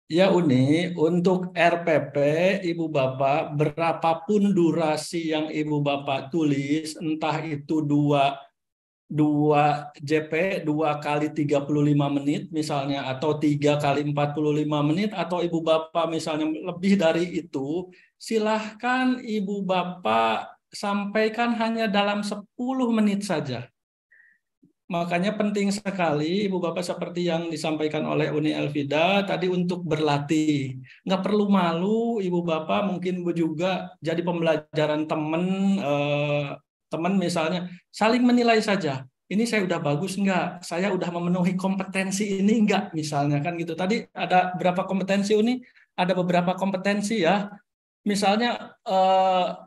Ya Uni, untuk RPP Ibu Bapak berapapun durasi yang Ibu Bapak tulis, entah itu 2 JP 2 kali 35 menit misalnya, atau 3 kali 45 menit, atau Ibu Bapak misalnya lebih dari itu, silahkan Ibu Bapak sampaikan hanya dalam 10 menit saja. Makanya penting sekali Ibu Bapak seperti yang disampaikan oleh Uni Elvida tadi untuk berlatih. Nggak perlu malu Ibu Bapak, mungkin juga jadi pembelajaran teman misalnya saling menilai saja. Ini saya udah bagus nggak? Saya udah memenuhi kompetensi ini nggak? Misalnya kan gitu. Tadi ada berapa kompetensi Uni? Ada beberapa kompetensi ya. Misalnya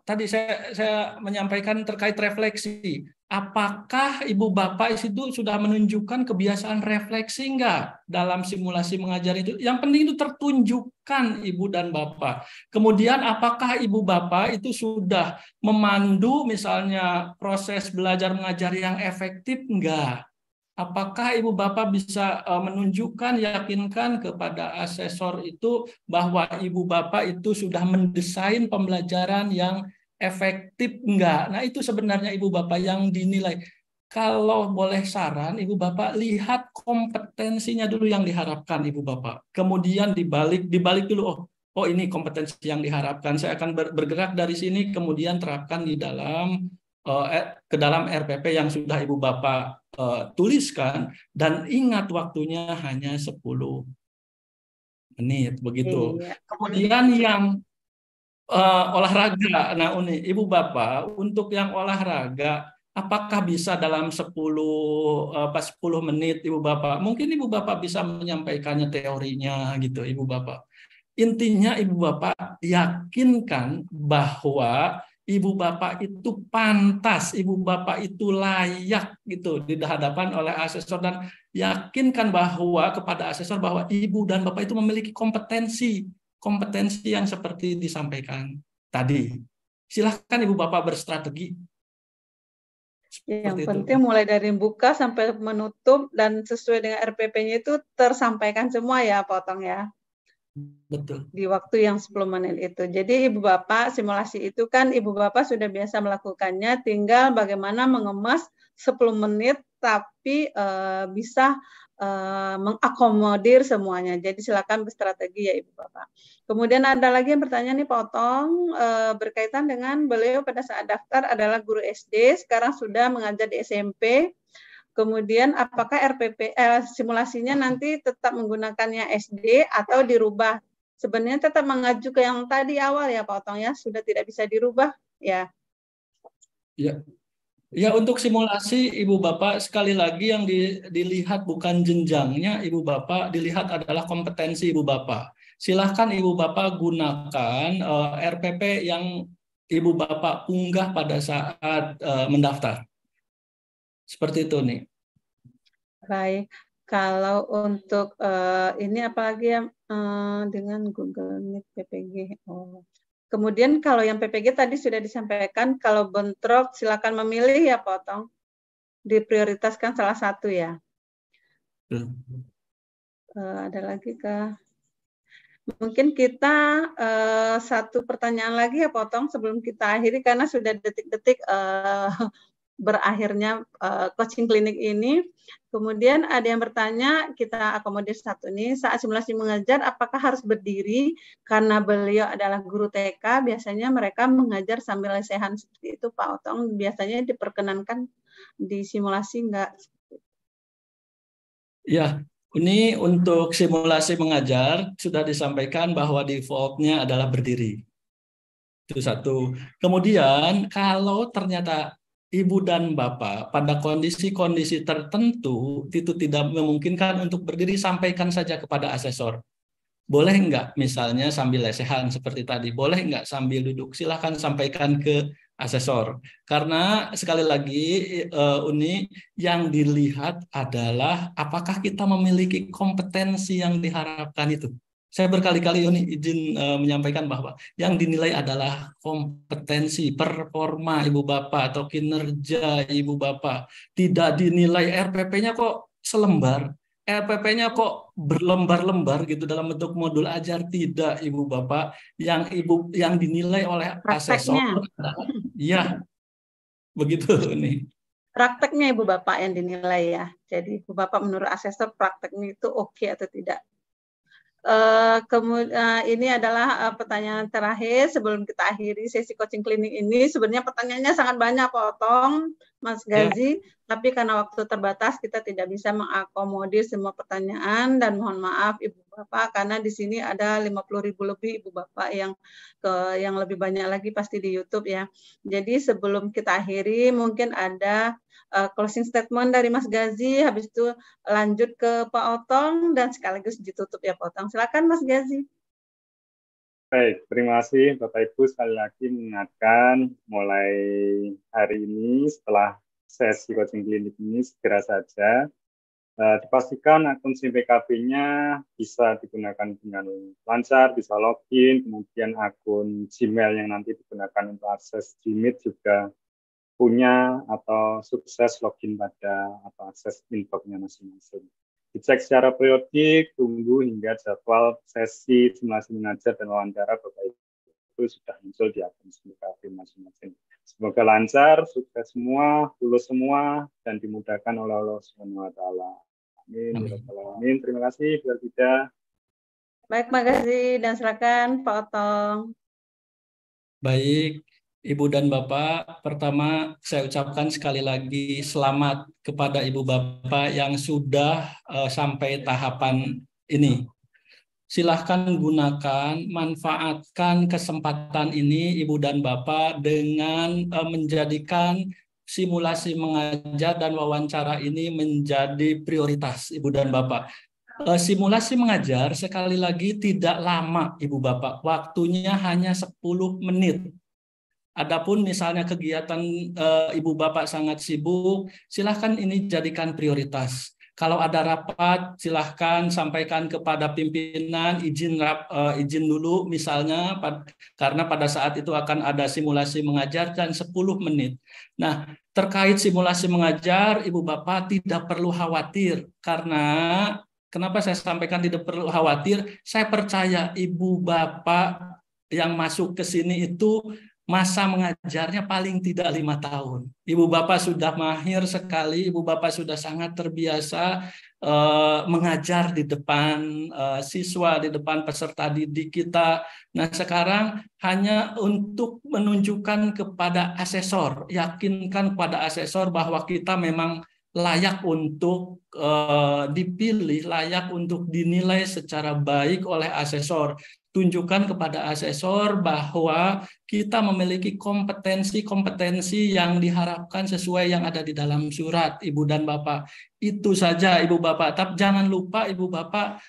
tadi saya menyampaikan terkait refleksi. Apakah Ibu Bapak itu sudah menunjukkan kebiasaan refleksi enggak dalam simulasi mengajar itu? Yang penting itu tertunjukkan Ibu dan Bapak. Kemudian apakah Ibu Bapak itu sudah memandu misalnya proses belajar mengajar yang efektif enggak? Apakah Ibu Bapak bisa menunjukkan, yakinkan kepada asesor itu bahwa Ibu Bapak itu sudah mendesain pembelajaran yang efektif enggak? Nah, itu sebenarnya Ibu Bapak yang dinilai. Kalau boleh saran, Ibu Bapak lihat kompetensinya dulu yang diharapkan Ibu Bapak. Kemudian dibalik dulu, oh ini kompetensi yang diharapkan. Saya akan bergerak dari sini, kemudian terapkan di dalam ke dalam RPP yang sudah Ibu Bapak tuliskan, dan ingat waktunya hanya 10 menit begitu. Iya. Kemudian yang olahraga, nah Uni, Ibu Bapak untuk yang olahraga apakah bisa dalam 10 menit Ibu Bapak? Mungkin Ibu Bapak bisa menyampaikannya teorinya gitu Ibu Bapak. Intinya Ibu Bapak yakinkan bahwa Ibu Bapak itu pantas, Ibu Bapak itu layak gitu di hadapan oleh asesor, dan yakinkan bahwa kepada asesor bahwa Ibu dan Bapak itu memiliki kompetensi yang seperti disampaikan tadi. Silahkan Ibu Bapak berstrategi. Yang penting mulai dari buka sampai menutup dan sesuai dengan RPP-nya itu tersampaikan semua ya, Potong ya. Betul. Di waktu yang 10 menit itu. Jadi Ibu Bapak simulasi itu kan Ibu Bapak sudah biasa melakukannya, tinggal bagaimana mengemas 10 menit tapi bisa mengakomodir semuanya. Jadi silakan berstrategi ya Ibu Bapak. Kemudian ada lagi yang bertanya nih Pak Otong, berkaitan dengan beliau pada saat daftar adalah guru SD, sekarang sudah mengajar di SMP. Kemudian apakah RPP simulasinya nanti tetap menggunakannya SD atau dirubah? Sebenarnya tetap mengacu ke yang tadi awal ya Pak Otong ya, sudah tidak bisa dirubah ya. Ya. Ya, untuk simulasi Ibu Bapak sekali lagi yang dilihat bukan jenjangnya Ibu Bapak, dilihat adalah kompetensi Ibu Bapak. Silahkan Ibu Bapak gunakan RPP yang Ibu Bapak unggah pada saat mendaftar. Seperti itu nih. Baik, kalau untuk ini apalagi ya dengan Google Meet PPG. Kemudian kalau yang PPG tadi sudah disampaikan, kalau bentrok silakan memilih ya Potong. Diprioritaskan salah satu ya. Ada lagi kah? Mungkin kita satu pertanyaan lagi ya Potong sebelum kita akhiri karena sudah detik-detik berakhirnya coaching klinik ini. Kemudian ada yang bertanya, kita akomodir satu nih, saat simulasi mengajar apakah harus berdiri karena beliau adalah guru TK, biasanya mereka mengajar sambil lesehan seperti itu Pak Otong, biasanya diperkenankan di simulasi enggak? Ya, ini untuk simulasi mengajar sudah disampaikan bahwa default-nya adalah berdiri. Itu satu. Kemudian kalau ternyata Ibu dan Bapak pada kondisi-kondisi tertentu itu tidak memungkinkan untuk berdiri, sampaikan saja kepada asesor. Boleh enggak misalnya sambil lesehan seperti tadi, boleh enggak sambil duduk, silahkan sampaikan ke asesor. Karena sekali lagi Uni, yang dilihat adalah apakah kita memiliki kompetensi yang diharapkan itu. Saya berkali-kali Uni izin menyampaikan bahwa yang dinilai adalah kompetensi, performa Ibu Bapak atau kinerja Ibu Bapak. Tidak dinilai RPP-nya kok selembar, RPP-nya kok berlembar-lembar gitu dalam bentuk modul ajar. Tidak Ibu Bapak, yang dinilai oleh asesor adalah, ya begitu nih. Prakteknya Ibu Bapak yang dinilai ya. Jadi Ibu Bapak menurut asesor prakteknya itu oke atau tidak. Kemudian ini adalah pertanyaan terakhir sebelum kita akhiri sesi coaching klinik ini. Sebenarnya pertanyaannya sangat banyak Pak Otong, Mas Gazi, tapi karena waktu terbatas kita tidak bisa mengakomodir semua pertanyaan dan mohon maaf Ibu Bapak karena di sini ada 50.000 lebih Ibu Bapak yang lebih banyak lagi pasti di YouTube ya. Jadi sebelum kita akhiri mungkin ada closing statement dari Mas Gazi, habis itu lanjut ke Pak Otong dan sekaligus ditutup ya Pak Otong. Silakan Mas Gazi. Baik, terima kasih Bapak Ibu sekali lagi mengingatkan mulai hari ini setelah sesi coaching klinik ini segera saja dipastikan akun SIM PKB-nya bisa digunakan dengan lancar, bisa login, kemudian akun Gmail yang nanti digunakan untuk akses Gmeet juga punya atau sukses login pada atau akses inbox-nya masing-masing. Dicek secara periodik, tunggu hingga jadwal sesi simulasi mengajar dan wawancara Bapak Ibu sudah muncul di akun SIM masing-masing. Semoga lancar, sukses semua, lulus semua, dan dimudahkan oleh Allah Subhanahu wa Ta'ala. Amin. Amin. Terima kasih. Bila tidak. Baik, makasih dan silakan Pak Otong. Baik. Ibu dan Bapak, pertama saya ucapkan sekali lagi selamat kepada Ibu Bapak yang sudah sampai tahapan ini. Silahkan gunakan, manfaatkan kesempatan ini Ibu dan Bapak dengan menjadikan simulasi mengajar dan wawancara ini menjadi prioritas Ibu dan Bapak. Simulasi mengajar sekali lagi tidak lama Ibu Bapak, waktunya hanya 10 menit. Adapun misalnya kegiatan Ibu Bapak sangat sibuk, silahkan ini jadikan prioritas. Kalau ada rapat, silahkan sampaikan kepada pimpinan, izin dulu misalnya, karena pada saat itu akan ada simulasi mengajar dan 10 menit. Nah, terkait simulasi mengajar, Ibu Bapak tidak perlu khawatir, karena kenapa saya sampaikan tidak perlu khawatir, saya percaya Ibu Bapak yang masuk ke sini itu masa mengajarnya paling tidak 5 tahun. Ibu Bapak sudah mahir sekali, Ibu Bapak sudah sangat terbiasa mengajar di depan siswa, di depan peserta didik kita. Nah, sekarang hanya untuk menunjukkan kepada asesor, yakinkan kepada asesor bahwa kita memang layak untuk dipilih, layak untuk dinilai secara baik oleh asesor. Tunjukkan kepada asesor bahwa kita memiliki kompetensi-kompetensi yang diharapkan sesuai yang ada di dalam surat, Ibu dan Bapak. Itu saja, Ibu Bapak. Tapi jangan lupa, Ibu Bapak,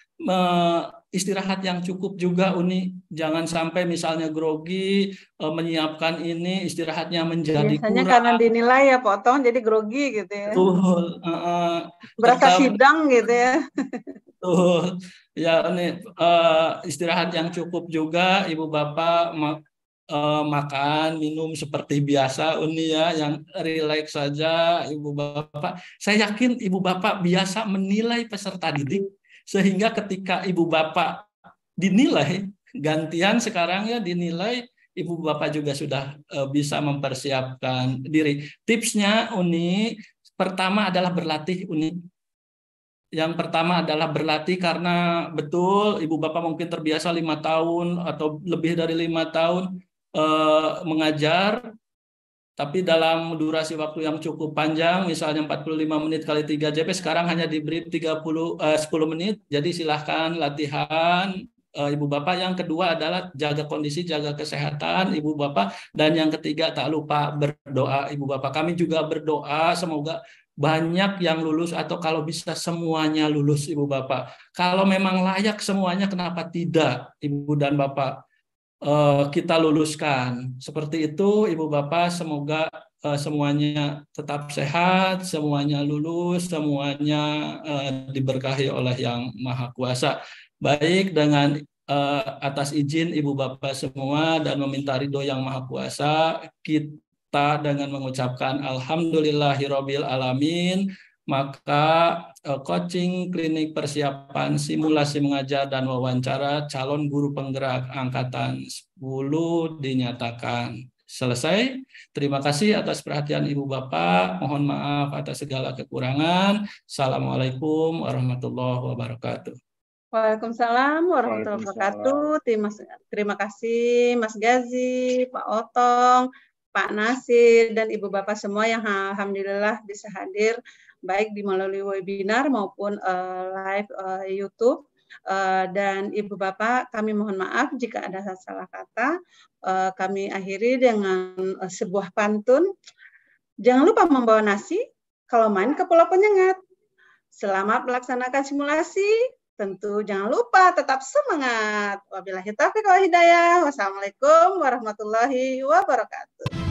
istirahat yang cukup juga, Uni. Jangan sampai misalnya grogi, menyiapkan ini, istirahatnya menjadi biasanya kurang. karena dinilai ya Pak Otong, jadi grogi gitu ya. Betul. Berasa sidang gitu ya. Betul. Ya, ini istirahat yang cukup juga, Ibu Bapak, makan, minum seperti biasa, Uni ya, yang rileks saja, Ibu Bapak. Saya yakin Ibu Bapak biasa menilai peserta didik, sehingga ketika Ibu Bapak dinilai, gantian sekarang ya dinilai, Ibu Bapak juga sudah bisa mempersiapkan diri. Tipsnya, Uni, pertama adalah berlatih, Uni. Yang pertama adalah berlatih, karena betul Ibu Bapak mungkin terbiasa 5 tahun atau lebih dari 5 tahun mengajar, tapi dalam durasi waktu yang cukup panjang, misalnya 45 menit kali 3 JP, sekarang hanya diberi 10 menit. Jadi silahkan latihan, Ibu Bapak. Yang kedua adalah jaga kondisi, jaga kesehatan Ibu Bapak. Dan yang ketiga, tak lupa berdoa, Ibu Bapak. Kami juga berdoa semoga banyak yang lulus, atau kalau bisa semuanya lulus, Ibu Bapak. Kalau memang layak semuanya, kenapa tidak, Ibu dan Bapak, kita luluskan. Seperti itu, Ibu Bapak. Semoga semuanya tetap sehat, semuanya lulus, semuanya diberkahi oleh Yang Maha Kuasa. Baik, dengan atas izin Ibu Bapak semua dan meminta ridho Yang Maha Kuasa, kita dengan mengucapkan alhamdulillahirabbil alamin, maka coaching klinik persiapan simulasi mengajar dan wawancara calon guru penggerak angkatan 10 dinyatakan selesai. Terima kasih atas perhatian Ibu Bapak. Mohon maaf atas segala kekurangan. Assalamualaikum warahmatullahi wabarakatuh. Waalaikumsalam warahmatullahi wabarakatuh. Terima kasih Mas Gazi, Pak Otong, Pak Nasir, dan Ibu Bapak semua yang alhamdulillah bisa hadir baik di melalui webinar maupun live YouTube. Dan Ibu Bapak, kami mohon maaf jika ada salah kata. Kami akhiri dengan sebuah pantun. Jangan lupa membawa nasi kalau main ke Pulau Penyengat. Selamat melaksanakan simulasi. Tentu jangan lupa tetap semangat. Wabillahi taufiq wal hidayah. Wassalamualaikum warahmatullahi wabarakatuh.